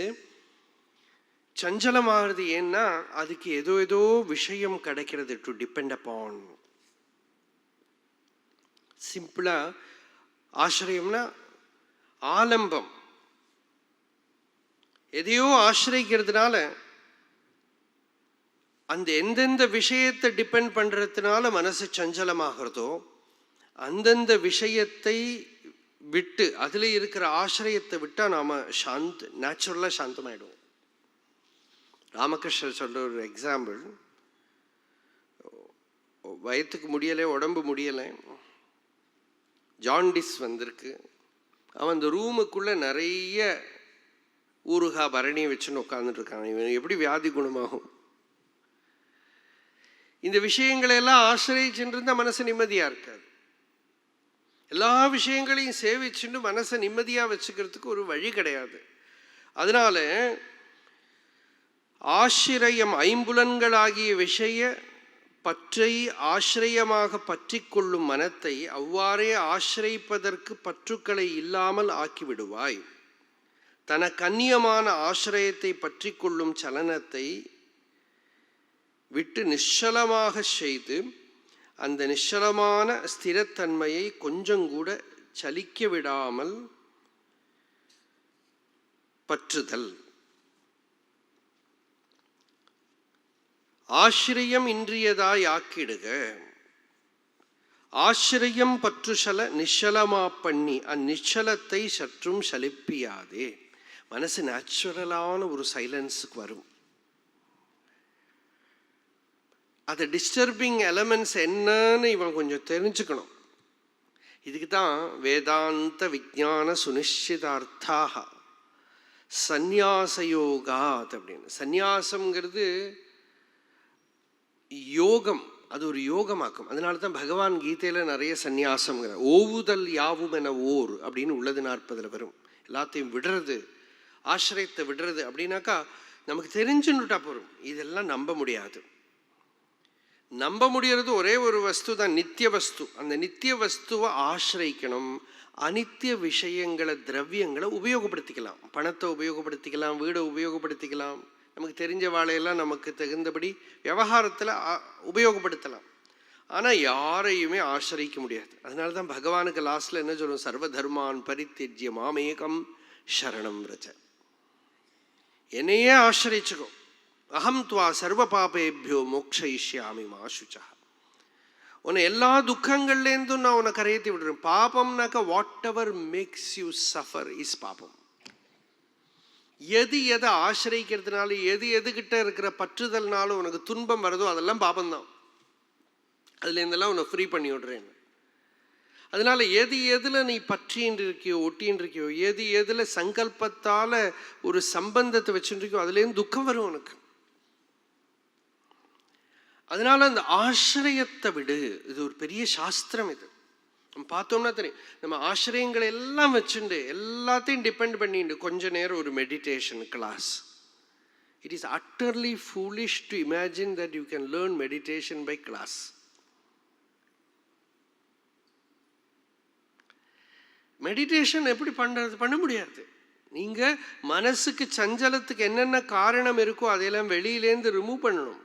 A: சஞ்சலமாகிறது. ஏன்னா அதுக்கு ஏதோ ஏதோ விஷயம் கிடைக்கிறது டு டிபெண்ட் அப்பான். சிம்பிளா ஆசிரியம்னா ஆலம்பம். எதையோ ஆசிரியக்கிறதுனால அந்த எந்தெந்த விஷயத்தை டிபெண்ட் பண்றதுனால மனசு சஞ்சலமாகிறதோ அந்தந்த விஷயத்தை விட்டு அதுல இருக்கிற ஆசிரியத்தை விட்டா நாம நேச்சுரலா சாந்தமாயிடுவோம். ராமகிருஷ்ணர் சொல்ற ஒரு எக்ஸாம்பிள். வயிற்றுக்கு முடியலை, உடம்பு முடியலை, ஜாண்டிஸ் வந்திருக்கு. அவன் அந்த ரூமுக்குள்ள நிறைய ஊறுகா பரணியை வச்சுன்னு உட்காந்துட்டு இருக்கான். இவன் எப்படி வியாதி குணமாகும்? இந்த விஷயங்களை எல்லாம் ஆசிரியச்சுருந்தா மனசு நிம்மதியா இருக்காது. எல்லா விஷயங்களையும் சேவிச்சுன்னு மனசை நிம்மதியா வச்சுக்கிறதுக்கு ஒரு வழி கிடையாது. அதனால ஆசிரியம் ஐம்புலன்களாகிய விஷய பற்றை ஆசிரியமாக பற்றி கொள்ளும் மனத்தை அவ்வாறே ஆசிரியப்பதற்கு பற்றுக்களை இல்லாமல் ஆக்கிவிடுவாய். தனக்கு அந்நியமான ஆசிரியத்தை பற்றி கொள்ளும் சலனத்தை விட்டு நிச்சலமாக செய்து அந்த நிச்சலமான ஸ்திரத்தன்மையை கொஞ்சம் கூட சலிக்க விடாமல் பற்றுதல். ஆசிரியம் இன்றியதாய் ஆக்கிடுக. ஆசிரியம் பற்றுசல நிச்சலமா பண்ணி அந்நிச்சலத்தை சற்றும் சலிப்பியாதே. மனசு நேச்சுரலான ஒரு சைலன்ஸுக்கு வரும். அது டிஸ்டர்பிங் எலமெண்ட்ஸ் என்னன்னு இவன் கொஞ்சம் தெரிஞ்சுக்கணும். இதுக்கு தான் வேதாந்த விஞ்ஞான சுனிச்சிதார்த்தாக சந்நியாசயோகாத் அப்படின்னு. சந்நியாசம்ங்கிறது யோகம், அது ஒரு யோகமாக்கும். அதனால தான் பகவான் கீதையில நிறைய சந்நியாசம்ங்கிற ஓவுதல் யாவும் என ஓர் அப்படின்னு உள்ளது 40 வரும். எல்லாத்தையும் விடுறது, ஆசிரியத்தை விடுறது அப்படின்னாக்கா நமக்கு தெரிஞ்சுன்னுட்டா போறோம். இதெல்லாம் நம்ப முடியாது. நம்ப முடியறது ஒரே ஒரு வஸ்து தான், நித்திய வஸ்து. அந்த நித்திய வஸ்துவை ஆசிரியிக்கணும். அனித்திய விஷயங்களை, திரவியங்களை உபயோகப்படுத்திக்கலாம். பணத்தை உபயோகப்படுத்திக்கலாம், வீடை உபயோகப்படுத்திக்கலாம், நமக்கு தெரிஞ்ச வாழையெல்லாம் நமக்கு தகுந்தபடி விவகாரத்தில் உபயோகப்படுத்தலாம். ஆனால் யாரையுமே ஆசிரியிக்க முடியாது. அதனால தான் பகவானுக்கு லாஸ்ட்ல என்ன சொல்லுவோம், சர்வ தர்மான் பரித்யஜ்ய மாமேகம் சரணம் ரஜ. என்னையே ஆசிரியிச்சுக்கோ. அகம் துவா சர்வ பாபேபியோ மோக்ஷயிஷ்யாமி மா சுச்சா. உன்னை எல்லா துக்கங்கள்லேருந்தும் நான் உன்னை கரையேற்றி விடுறேன். பாபம்னாக்கா whatever makes you suffer is பாபம். எது எதை ஆசிரியிக்கிறதுனால, எதுகிட்ட இருக்கிற பற்றுதல்னாலும் உனக்கு துன்பம் வருதோ அதெல்லாம் பாபம்தான். அதுலேருந்தெல்லாம் உன்னை ஃப்ரீ பண்ணி விடுறேன். அதனால எதில் நீ பற்றின்னு இருக்கியோ, ஒட்டின்னு இருக்கியோ, எதில் சங்கல்பத்தால் ஒரு சம்பந்தத்தை வச்சுட்டு இருக்கியோ, அதுலேருந்து துக்கம் வரும் உனக்கு. அதனால அந்த ஆசிரியத்தை விடு. இது ஒரு பெரிய சாஸ்திரம். இது நம்ம பார்த்தோம்னா தெரியும். நம்ம ஆசிரியங்களை எல்லாம் வச்சுண்டு எல்லாத்தையும் டிபெண்ட் பண்ணிட்டு கொஞ்ச நேரம் ஒரு meditation class. It is utterly foolish to imagine that you can learn meditation by class. Meditation எப்படி பண்ணுறது? பண்ண முடியாது. நீங்கள் மனசுக்கு சஞ்சலத்துக்கு என்னென்ன காரணம் இருக்கோ அதையெல்லாம் வெளியிலேருந்து ரிமூவ் பண்ணணும்.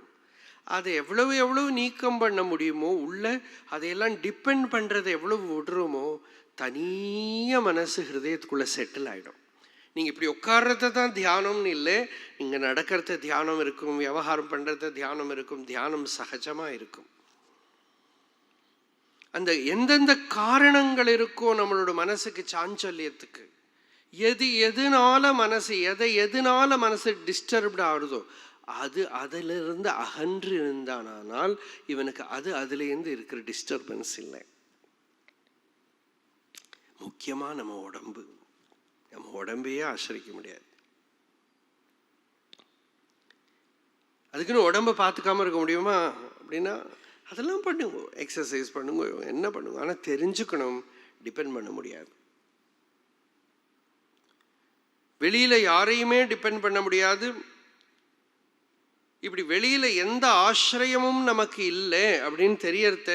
A: அதை எவ்வளவு நீக்கம் பண்ண முடியுமோ உள்ள, அதையெல்லாம் டிபெண்ட் பண்ணுறதை எவ்வளவு விடுறோமோ தனியாக மனசு ஹிருதயத்துக்குள்ளே செட்டில் ஆகிடும். நீங்கள் இப்படி உட்கார்றத தான் தியானம்னு இல்லை, நீங்கள் நடக்கிறத தியானம் இருக்கும், விவகாரம் பண்ணுறத தியானம் இருக்கும், தியானம் சகஜமாக இருக்கும். அந்த எந்தெந்த காரணங்கள் இருக்கோ நம்மளோட மனசுக்கு சாஞ்சல்யத்துக்கு, எதனால மனசு டிஸ்டர்ப்டு ஆகுதோ அதிலிருந்து அகன்று இருந்தானால் இவனுக்கு அதுலேருந்து இருக்கிற டிஸ்டர்பன்ஸ் இல்லை. முக்கியமா நம்ம உடம்பையே ஆசிரிக்க முடியாது. அதுக்குன்னு உடம்பை பார்த்துக்காம இருக்க முடியுமா அப்படின்னா அதெல்லாம் பண்ணுங்க, எக்ஸசைஸ் பண்ணுங்க, என்ன பண்ணுங்க. ஆனால் தெரிஞ்சுக்கணும், டிபெண்ட் பண்ண முடியாது. வெளியில யாரையுமே டிபெண்ட் பண்ண முடியாது. இப்படி வெளியில எந்த ஆசிரியமும் நமக்கு இல்லை அப்படின்னு தெரியறத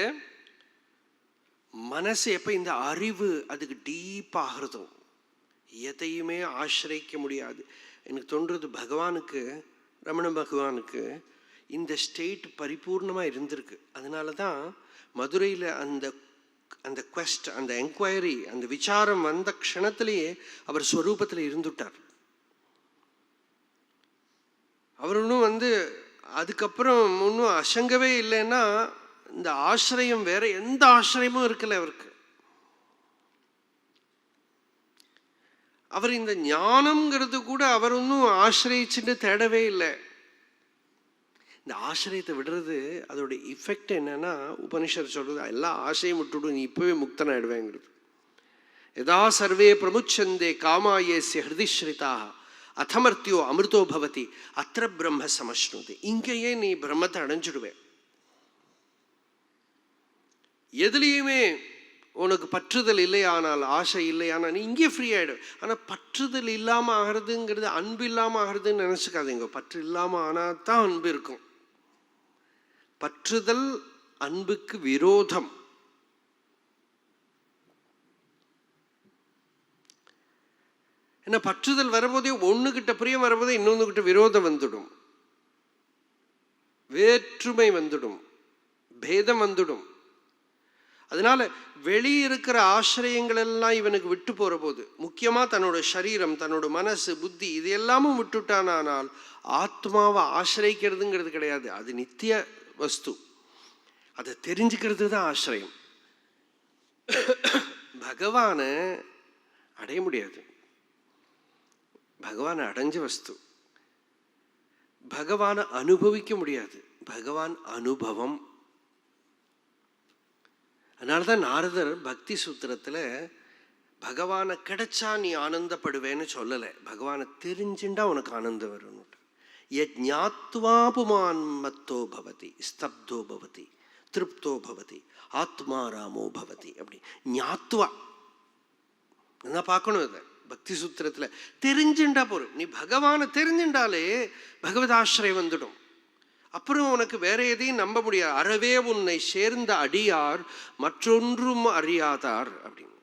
A: மனசு எப்ப இந்த அறிவு அதுக்கு டீப் ஆகிறதோ எதையுமே ஆசிரியிக்க முடியாது. எனக்கு தோன்றது பகவானுக்கு, ரமண பகவானுக்கு இந்த ஸ்டேட் பரிபூர்ணமாக இருந்திருக்கு. அதனால தான் மதுரையில் அந்த குவெஸ்ட், அந்த என்கொயரி, அந்த விசாரம் வந்த க்ஷணத்திலேயே அவர் ஸ்வரூபத்தில் இருந்துட்டார். அவர் ஒன்றும் அதுக்கப்புறம் ஒன்றும் அசங்கவே இல்லைன்னா இந்த ஆசிரியம் வேற எந்த ஆசிரியமும் இருக்கல அவருக்கு. அவர் இந்த ஞானம்ங்கிறது கூட அவர் ஒன்றும் ஆசிரியிச்சுட்டு தேடவே இல்லை. இந்த ஆசிரியத்தை விடுறது அதோட இஃபெக்ட் என்னன்னா, உபனிஷத் சொல்றது எல்லா ஆசையும் விட்டுவிடும், நீ இப்பவே முக்தன் ஆயிடுவேங்கிறது. யதா சர்வே பிரமுச்சந்தே காமாயேஸ்ய ஹிருதிஸ்ரிதாக அதமர்த்தியோ அமிர்தோ பவதி அத்திர பிரம்ம சமஷ்ணுதி. இங்கேயே நீ பிரம்மத்தை அடைஞ்சிடுவேன். எதுலேயுமே உனக்கு பற்றுதல் இல்லையானால், ஆசை இல்லையானால் நீ இங்கே ஃப்ரீ ஆகிடும். ஆனால் பற்றுதல் இல்லாமல் ஆகிறதுங்கிறது அன்பு இல்லாமல் ஆகிறதுன்னு நினச்சிக்காதீங்க. பற்று இல்லாமல் ஆனால் தான் அன்பு இருக்கும். பற்றுதல் அன்புக்கு விரோதம். ஏன்னா பற்றுதல் வரும்போதே ஒண்ணுகிட்ட பிரியம் வரும்போதே இன்னொன்னுகிட்ட விரோதம் வந்துடும், வேற்றுமை வந்துடும், பேதம் வந்துடும். அதனால வெளியிருக்கிற ஆசிரியங்கள் எல்லாம் இவனுக்கு விட்டு போற போது, முக்கியமா தன்னோட சரீரம், தன்னோட மனசு, புத்தி இது எல்லாமும் விட்டுட்டானால் ஆத்மாவை ஆசிரியிக்கிறதுங்கிறது கிடையாது. அது நித்திய வஸ்து. அதை தெரிஞ்சுக்கிறது தான் ஆசிரியம். பகவானை அடைய முடியாது. பகவான் அடைஞ்ச வஸ்து. பகவானை அனுபவிக்க முடியாது. பகவான் அனுபவம். அதனாலதான் நாரதர் பக்தி சூத்திரத்துல பகவானை கிடைச்சா நீ ஆனந்தப்படுவேன்னு சொல்லலை, பகவானை தெரிஞ்சுண்டா உனக்கு ஆனந்தம் வரும். யஜ்ஞாத்வா புமான் மத்தோ பவதி ஸ்தப்தோ பவதி திருப்தோ பவதி ஆத்மாராமோ பவதி. அப்படி ஞாத்வா நான் பார்க்கணும். இதை பக்தி சூத்திரத்துல தெரிஞ்சுண்டா போறோம். நீ பகவானை தெரிஞ்சுண்டாலே பகவதாசிரியம் வந்துடும். அப்புறம் உனக்கு வேற எதையும் நம்ப முடியாது. அறவே உன்னை சேர்ந்த அடியார் மற்றொன்றும் அறியாதார் அப்படின்னு.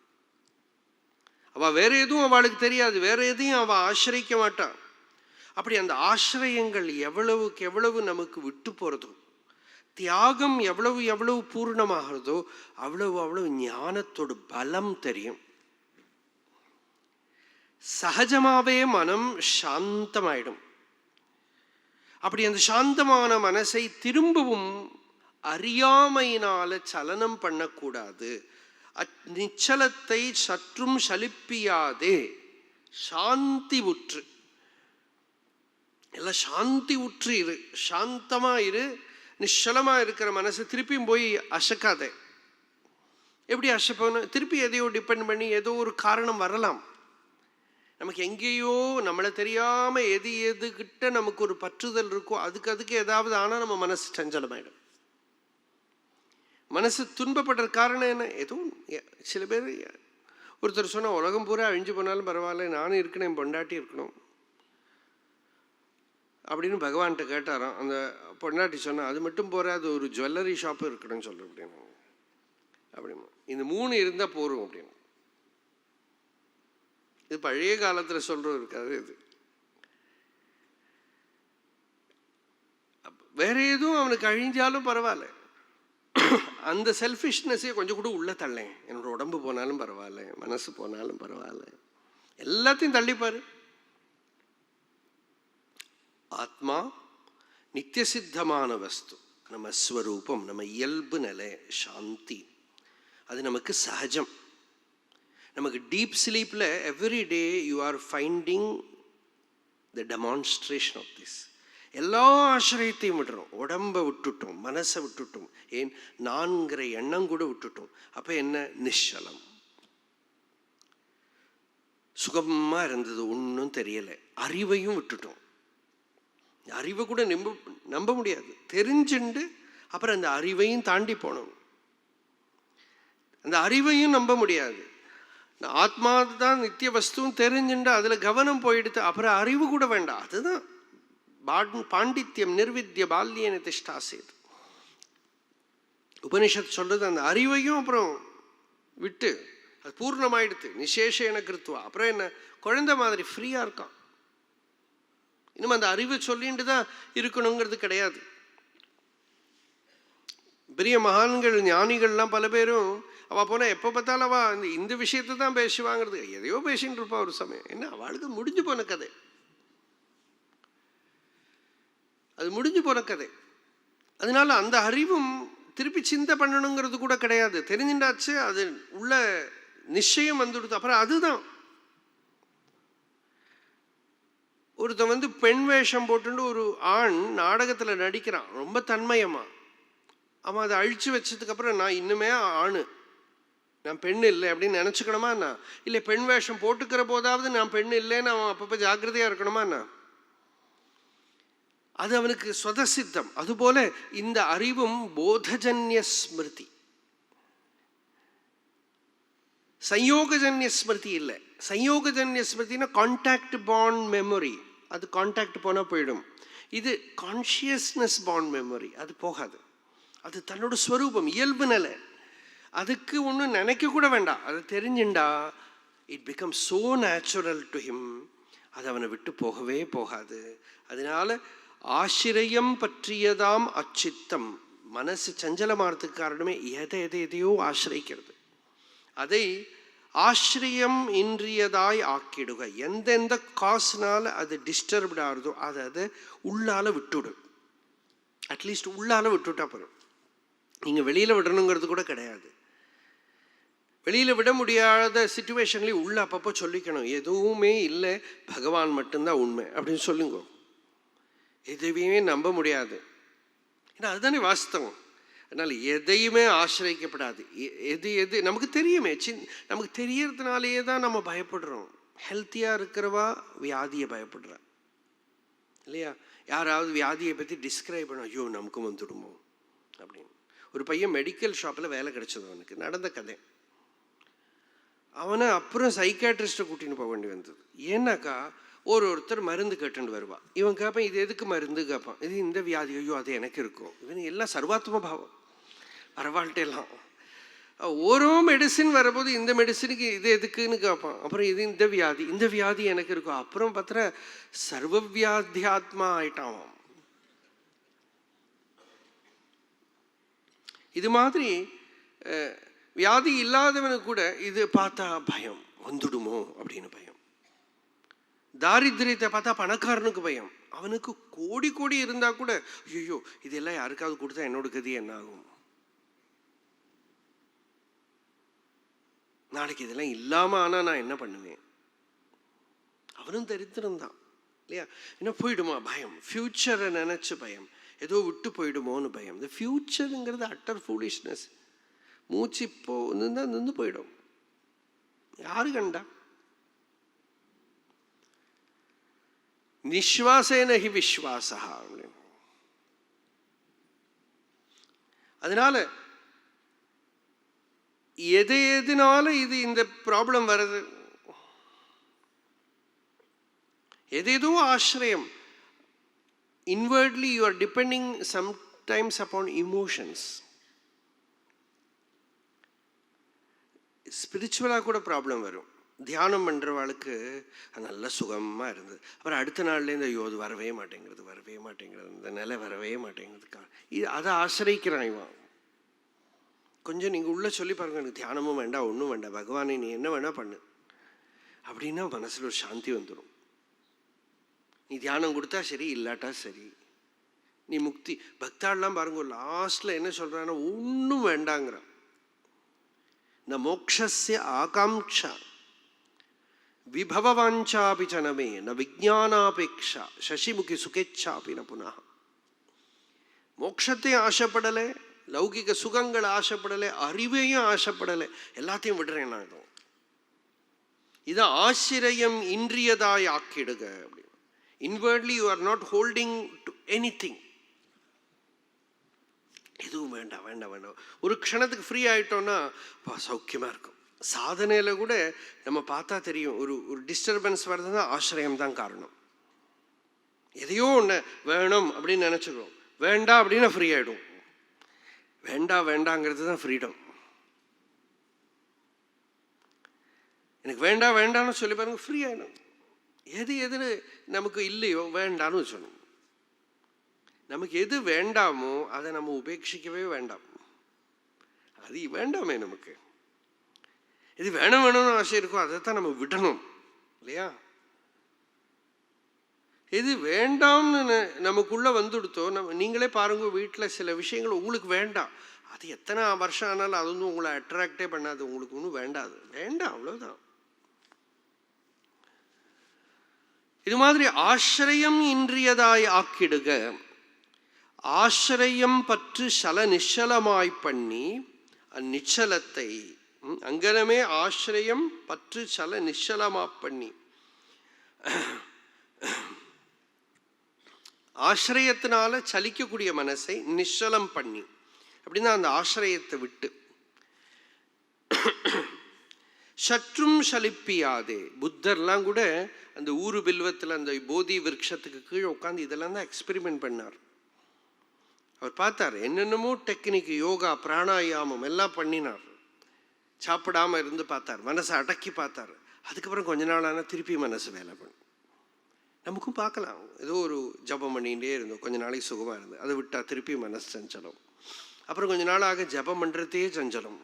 A: அவள் வேற எதுவும் அவளுக்கு தெரியாது, வேற எதையும் அவள் ஆசிரிக்க மாட்டான். அப்படி அந்த ஆசிரியங்கள் எவ்வளவுக்கு எவ்வளவு நமக்கு விட்டு போகிறதோ, தியாகம் எவ்வளவு எவ்வளவு பூர்ணமாகிறதோ அவ்வளவு அவ்வளவு ஞானத்தோட பலம் தெரியும். சகஜமாவே மனம் சாந்தமாயிடும். அப்படி அந்த சாந்தமான மனசை திரும்பவும் அறியாமையினால சலனம் பண்ணக்கூடாது. நிச்சலத்தை சற்றும் சலிப்பியாதே, சாந்தி உற்று, எல்லாம் சாந்தி உற்று இரு, சாந்தமா இரு. நிச்சலமா இருக்கிற மனசை திருப்பியும் போய் அசைக்காதே. எப்படி அசைப்போன்னு, திருப்பி எதையோ டிபெண்ட் பண்ணி ஏதோ ஒரு காரணம் வரலாம். நமக்கு எங்கேயோ நம்மளை தெரியாம எதுகிட்ட நமக்கு ஒரு பற்றுதல் இருக்கோ அதுக்கு ஏதாவது ஆனால் நம்ம மனசு சஞ்சலமாயிடும். மனசு துன்பப்படுற காரணம் என்ன? எதுவும் சில பேர் ஒருத்தர் சொன்னால் உலகம் பூரா அழிஞ்சு போனாலும் பரவாயில்ல, நானும் இருக்கணும், என் பொண்டாட்டி இருக்கணும் அப்படின்னு பகவான்கிட்ட கேட்டாராம். அந்த பொண்டாட்டி சொன்னா அது மட்டும் போற, அது ஒரு ஜுவல்லரி ஷாப்பு இருக்கணும்னு சொல்ற அப்படின்னு. அப்படிமா இந்த 3 இருந்தால் போரும் அப்படின்னு. இது பழைய காலத்தில் சொல்றது இருக்காது. இது வேற எதுவும் அவனுக்கு அழிஞ்சாலும் பரவாயில்ல, அந்த செல்ஃபிஷ்னஸே கொஞ்சம் கூட உள்ள தள்ளேன். என்னோட உடம்பு போனாலும் பரவாயில்ல, மனசு போனாலும் பரவாயில்ல, எல்லாத்தையும் தள்ளிப்பாரு. ஆத்மா நித்தியசித்தமான வஸ்து, நம்ம ஸ்வரூபம், நம்ம இயல்பு நிலை சாந்தி, அது நமக்கு சகஜம். நமக்கு டீப் ஸ்லீப்பில் every day you are finding the demonstration of this. எல்லா ஆசிரியத்தையும் விட்டுறோம், உடம்பை விட்டுட்டோம், மனசை விட்டுட்டோம், ஏன் நான்கிற எண்ணம் கூட விட்டுட்டோம். அப்போ என்ன? நிச்சலம். சுகமாக இருந்தது, ஒன்றும் தெரியலை. அறிவையும் விட்டுட்டோம். அறிவை கூட நம்ப முடியாது, தெரிஞ்சுண்டு அப்புறம் அந்த அறிவையும் தாண்டி போனோம். அந்த அறிவையும் நம்ப முடியாது. ஆத்மா தான் நித்திய வஸ்துவும் தெரிஞ்சுண்டு அதில் கவனம் போயிடுது, அப்புறம் அறிவு கூட வேண்டாம். அதுதான் பாண்டித்யம் நிர்வித்ய பால்யன திஷ்டாசேத். உபனிஷத் சொல்றது அந்த அறிவையும் அப்புறம் விட்டு அது பூர்ணமாயிடுது. நிசேஷேன கிருத்துவா. அப்புறம் என்ன? குழந்தை மாதிரி ஃப்ரீயா இருக்கான். இன்னும் அந்த அறிவை சொல்லிட்டு தான் இருக்கணுங்கிறது கிடையாது. பெரிய மகான்கள் ஞானிகள்லாம் பல பேரும் அவள் போனால் எப்போ பார்த்தாலும் அவள் இந்த விஷயத்தை தான் பேசுவாங்கிறது, எதையோ பேசிட்டு இருப்பா. ஒரு சமயம் என்ன, அவளுக்கு முடிஞ்சு போன கதை, அது முடிஞ்சு போன கதை. அதனால அந்த அறிவும் திருப்பி சிந்தை பண்ணணுங்கிறது கூட கிடையாது. தெரிஞ்சுட்டாச்சு, அது உள்ள நிச்சயம் வந்துடுது. அப்புறம் அதுதான் ஒருத்தன் பெண் வேஷம் போட்டு ஒரு ஆண் நாடகத்தில் நடிக்கிறான், ரொம்ப தன்மயமா. அவன் அதை அழிச்சு வச்சதுக்கு அப்புறம் நான் இன்னுமே ஆணு, நான் பெண் இல்லை அப்படின்னு நினச்சிக்கணுமா? நான் இல்லை பெண் வேஷம் போட்டுக்கிற போதாவது நான் பெண் இல்லைன்னு அவன் அப்பப்போ ஜாக்கிரதையாக இருக்கணுமா? நான் அது அவனுக்கு ஸ்வதசித்தம். அதுபோல இந்த அறிவும் போதஜன்ய ஸ்மிருதி, சயோகஜன்ய ஸ்மிருதி இல்லை. சயோகஜன்ய ஸ்மிருதினா கான்டாக்ட் பாண்ட் மெமரி, அது கான்டாக்ட் போனால் போயிடும். இது கான்ஷியஸ்னஸ் பாண்ட் மெமரி, அது போகாது. அது தன்னோட ஸ்வரூபம், இயல்பு நிலை. அதுக்கு ஒன்றும் நினைக்க கூட வேண்டாம். அது தெரிஞ்சுண்டா it become so natural to him. அது அவனை விட்டு போகவே போகாது. அதனால ஆசிரியம் பற்றியதாம் அச்சித்தம். மனசு சஞ்சலமானதுக்கு காரணமே எதையோ ஆசிரிக்கிறது. அதை ஆசிரியம் இன்றியதாய் ஆக்கிடுக. எந்தெந்த காசுனால அது டிஸ்டர்ப்ட் ஆகுதோ அதை உள்ளால விட்டுடு. அட்லீஸ்ட் உள்ளால விட்டுட்டா போதும். நீங்கள் வெளியில் விடணுங்கிறது கூட கிடையாது. வெளியில் விட முடியாத சிச்சுவேஷன்லேயும் உள்ள அப்பப்போ சொல்லிக்கணும், எதுவுமே இல்லை, பகவான் மட்டும்தான் உண்மை அப்படின்னு சொல்லுங்க. எதுவுமே நம்ப முடியாது, ஏன்னா அதுதானே வாஸ்தவம். அதனால் எதையுமே ஆசிரியக்கப்படாது. எது நமக்கு தெரியுமே, நமக்கு தெரியறதுனாலேயே தான் நம்ம பயப்படுறோம். ஹெல்த்தியாக இருக்கிறவா வியாதியை பயப்படுறா இல்லையா? யாராவது வியாதியை பற்றி டிஸ்கிரைப் பண்ண, ஐயோ நமக்கும் வந்துடுமோ அப்படின்னு. ஒரு பையன் மெடிக்கல் ஷாப்பில் வேலை கிடைச்சது, அவனுக்கு நடந்த கதை. அவனை அப்புறம் சைக்காட்ரிஸ்ட்டை கூட்டின்னு போக வேண்டி வந்தது. ஏன்னாக்கா ஒருத்தர் மருந்து கேட்டுன்னு வருவா. இவன் கேட்பான், இது எதுக்கு மருந்து கேட்பான். இது இந்த வியாதி. ஐயோ அது எனக்கு இருக்கும். இவன் எல்லாம் சர்வாத்ம பாவம் பரவாயில்ல எல்லாம். ஓரோ மெடிசின் வரும்போது இந்த மெடிசினுக்கு இது எதுக்குன்னு கேட்பான். அப்புறம் இது இந்த வியாதி, இந்த வியாதி எனக்கு இருக்கும். அப்புறம் பார்த்தா சர்வ வியாத்தியாத்மா ஆயிட்டான். இது மாதிரி வியாதி இல்லாதவனுக்கு கூட இது பார்த்தா பயம் வந்துடுமோ அப்படின்னு பயம். தாரித்திரியத்தை பார்த்தா பணக்காரனுக்கு பயம். அவனுக்கு கோடி கோடி இருந்தா கூட ஐயோ இதெல்லாம் யாருக்காவது கொடுத்தா என்னோட கதி என்ன ஆகும், நாளைக்கு இதெல்லாம் இல்லாம ஆனா நான் என்ன பண்ணுவேன். அவனும் தரித்திரம் தான் இல்லையா? என்ன போயிடுமா பயம், ஃபியூச்சரை நினைச்சு பயம், ஏதோ விட்டு போயிடுமோன்னு பயம். இந்த ஃபியூச்சருங்கிறது அட்டர் ஃபூலிஷ்னஸ். மூச்சு இப்போ நின்று போயிடும், யாரு கண்டா? நிஸ்வாசேன ஹி விஸ்வாசா. அதனால எதனால இது இந்த ப்ராப்ளம் வருது? எதேதோ ஆசிரியம். Inwardly you are depending sometimes upon emotions. ஸ்பிரிச்சுவலாக கூட ப்ராப்ளம் வரும். தியானம் பண்ணுறவாளுக்கு நல்ல சுகமாக இருந்தது, அப்புறம் அடுத்த நாள்லேருந்து ஐயோ அது வரவே மாட்டேங்கிறது, இந்த நிலை வரவே மாட்டேங்கிறதுக்கா இது அதை ஆசிரிக்கிறான் இவன். கொஞ்சம் நீங்கள் உள்ளே சொல்லி பாருங்க, எனக்கு தியானமும் வேண்டாம் ஒன்றும் வேண்டாம், பகவானை நீ என்ன வேணால் பண்ணு அப்படின்னா மனசில் ஒரு சாந்தி வந்துடும். நீ தியானம் கொடுத்தா சரி, இல்லாட்டா சரி, நீ முக்தி. பக்தாள்லாம் பாருங்க லாஸ்ட்ல என்ன சொல்றான்னா ஒன்றும் வேண்டாங்கிறான். ந மோக்ஷஸ்ய ஆகாங்க்ஷா விபவவாஞ்சாபி சனமே ந விஜானாபேக்ஷா சசிமுகி சுகேச்சாபி ந புனः. மோட்சத்தை ஆசைப்படலை, லௌகிக சுகங்கள் ஆசைப்படலை, அறிவையும் ஆசைப்படலை, எல்லாத்தையும் விடுறேன் நான். இதை ஆசிரியம் இன்றியதாய் ஆக்கிடுக அப்படி. Inwardly you are not holding to anything. எதுவும் வேண்டாம் வேண்டாம் வேண்டாம். ஒரு க்ஷணத்துக்கு ஃப்ரீ ஆகிட்டோன்னா சௌக்கியமாக இருக்கும். சாதனையில் கூட நம்ம பார்த்தா தெரியும், ஒரு டிஸ்டர்பன்ஸ் வர்றதுன்னா ஆசிரியம் தான் காரணம். எதையோ ஒன்று வேணும் அப்படின்னு நினச்சிக்கிறோம், வேண்டாம் அப்படின்னா ஃப்ரீ ஆகிடும். வேண்டாங்கிறது தான் ஃப்ரீடம். எனக்கு வேண்டாம் வேண்டாம்னு சொல்லி பாருங்க, ஃப்ரீ ஆகிடும். எது நமக்கு இல்லையோ வேண்டான்னு சொல்லணும். நமக்கு எது வேண்டாமோ அதை நம்ம உபேட்சிக்கவே வேண்டாம். அது வேண்டாமே. நமக்கு எது வேணும்னு ஆசை இருக்கோ அதைத்தான் நம்ம விடணும் இல்லையா? எது வேண்டாம்னு நமக்குள்ள வந்துடுத்தோ நீங்களே பாருங்க, வீட்டில் சில விஷயங்கள் உங்களுக்கு வேண்டாம், அது எத்தனை வருஷம் ஆனாலும் அது வந்து உங்களை அட்ராக்டே பண்ணாது, உங்களுக்கு ஒன்றும் வேண்டாது, வேண்டாம் அவ்வளோதான். இது மாதிரி ஆசிரியம் இன்றியதாய் ஆக்கிடுக. ஆசிரியம் பற்று சல நிச்சலமாய் பண்ணி அந்நிச்சலத்தை அங்கனமே ஆசிரியம் பற்று சல நிச்சலமா பண்ணி, ஆசிரியத்தினால சலிக்கக்கூடிய மனசை நிச்சலம் பண்ணி அப்படின்னா அந்த ஆசிரியத்தை விட்டு சற்றும் சலிப்பியாதே. புத்தர்லாம் கூட அந்த ஊரு பில்வத்தில் அந்த போதி விருட்சத்துக்கு கீழே உட்காந்து இதெல்லாம் தான் எக்ஸ்பெரிமெண்ட் பண்ணார். அவர் பார்த்தார், என்னென்னமோ டெக்னிக், யோகா, பிராணாயாமம் எல்லாம் பண்ணினார். சாப்பிடாம இருந்து பார்த்தார், மனசை அடக்கி பார்த்தார். அதுக்கப்புறம் கொஞ்ச நாள் ஆனால் திருப்பி மனசு வேலை பண்ணும். நமக்கும் பார்க்கலாம், ஏதோ ஒரு ஜபம் பண்ணிகிட்டே இருந்தோம், கொஞ்ச நாளைக்கு சுகமாக இருந்தது, அதை விட்டால் திருப்பி மனசு சஞ்சலம். அப்புறம் கொஞ்ச நாள் ஆக ஜபம் பண்ணுறதே சஞ்சலம்.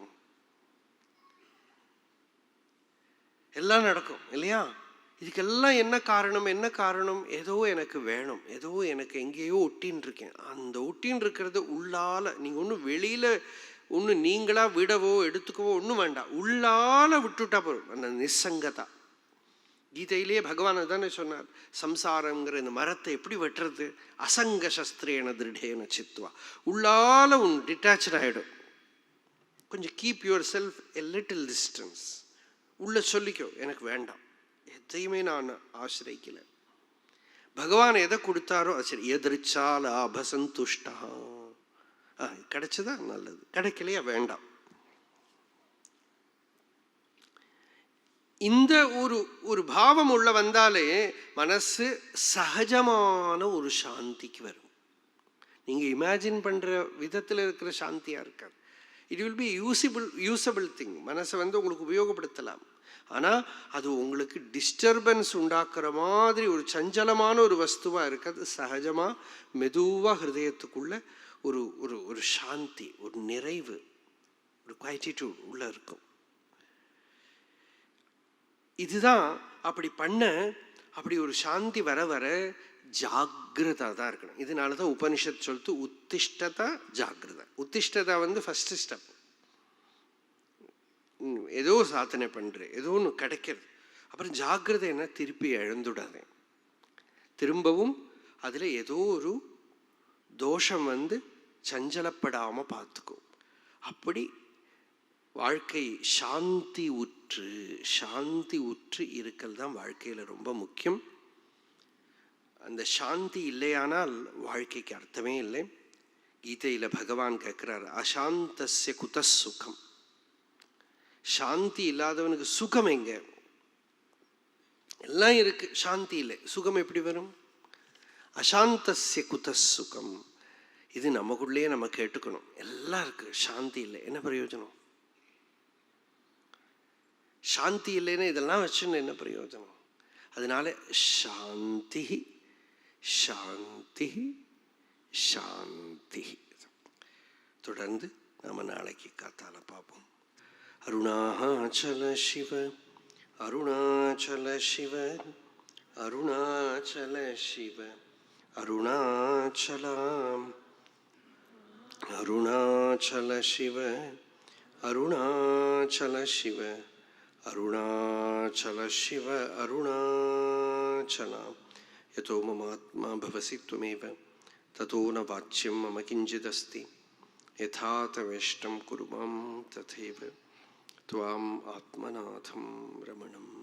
A: எல்லாம் நடக்கும் இல்லையா? இதுக்கெல்லாம் என்ன காரணம்? ஏதோ எனக்கு வேணும், ஏதோ எனக்கு எங்கேயோ ஒட்டின்னு இருக்கேன். அந்த ஒட்டின்னு இருக்கிறது உள்ளால. நீங்கள் ஒன்றும் வெளியில் ஒன்று நீங்களாக விடவோ எடுத்துக்கவோ ஒன்றும் வேண்டாம், உள்ளால விட்டுட்டா போதும். அந்த நிசங்கதா. கீதையிலே பகவான் தானே சொன்னார், சம்சாரங்கிற இந்த மரத்தை எப்படி வெட்டுறது? அசங்க சஸ்திரேன திருடேன சித்வா. உள்ளால டிட்டாச் ஆகிடும். கொஞ்சம் keep your self a little distance. உள்ள சொல்லிக்கோ, எனக்கு வேண்டாம், எதையுமே நான் ஆசிரிக்கல. பகவான் எதை கொடுத்தாரோ அது சரி. எதிர்ச்சா லாப சந்துஷ்டா. கிடைச்சதா நல்லது, கிடைக்கலையா வேண்டாம். இந்த ஒரு பாவம் உள்ள வந்தாலே மனசு சகஜமான ஒரு சாந்திக்கு வரும். நீங்கள் இமேஜின் பண்ணுற விதத்தில் இருக்கிற சாந்தியாக இருக்காது. It will be usable thing. மனசை உங்களுக்கு உபயோகப்படுத்தலாம். ஆனால் அது உங்களுக்கு டிஸ்டர்பன்ஸ் உண்டாக்குற மாதிரி ஒரு சஞ்சலமான ஒரு வஸ்துவாக இருக்காது. சகஜமாக மெதுவாக ஹிருதயத்துக்குள்ள ஒரு ஒரு ஒரு சாந்தி, ஒரு நிறைவு, ஒரு குவாய்டிட்யூட் உள்ள இருக்கும். இதுதான் அப்படி பண்ண, அப்படி ஒரு சாந்தி வர வர ஜாகிரதா தான் இருக்கணும். இதனால தான் உபனிஷத் சொல்லிட்டு உத்திஷ்டதா ஜாகிரதா. உத்திஷ்டதா ஃபர்ஸ்ட் ஸ்டெப். ஏதோ சாதனை பண்ணுறேன், ஏதோ ஒன்று கிடைக்கிறது. அப்புறம் ஜாகிரதை என்ன, திருப்பி எழுந்துடாதே. திரும்பவும் அதில் ஏதோ ஒரு தோஷம் சஞ்சலப்படாமல் பார்த்துக்கும். அப்படி வாழ்க்கை சாந்தி உற்று இருக்கல் தான் வாழ்க்கையில் ரொம்ப முக்கியம். அந்த சாந்தி இல்லையானால் வாழ்க்கைக்கு அர்த்தமே இல்லை. கீதையில் பகவான் கேட்குறார், அசாந்தஸ்ய குத சுகம். சாந்தி இல்லாதவனுக்கு சுகம் எங்க? எல்லாம் இருக்கு, சாந்தி இல்லை, சுகம் எப்படி வரும்? அசாந்தஸ்ய குத சுகம். இது நமக்குள்ளேயே நம்ம கேட்டுக்கணும். எல்லாம் இருக்கு, சாந்தி இல்லை, என்ன பிரயோஜனம்? சாந்தி இல்லைன்னா இதெல்லாம் வச்சுன்னு என்ன பிரயோஜனம்? அதனால சாந்தி சாந்தி சாந்தி. தொடர்ந்து நாம நாளைக்கு காத்தால பார்ப்போம். அருணாச்சல சிவ அருணாச்சல சிவ அருணாச்சல சிவ அருணாச்சலம் அருணாச்சல சிவ அருணாச்சல சிவ அருணாச்சல சிவ அருணாச்சலம். யதோ மமாத்மா பவசி த்வமேவ ததோ ந வாச்யம் மம கிஞ்சிதஸ்தி யதா தவேஷ்டம் குரு மாம் ததேவ த்வாம் ஆத்மநாதம் ரமணம்.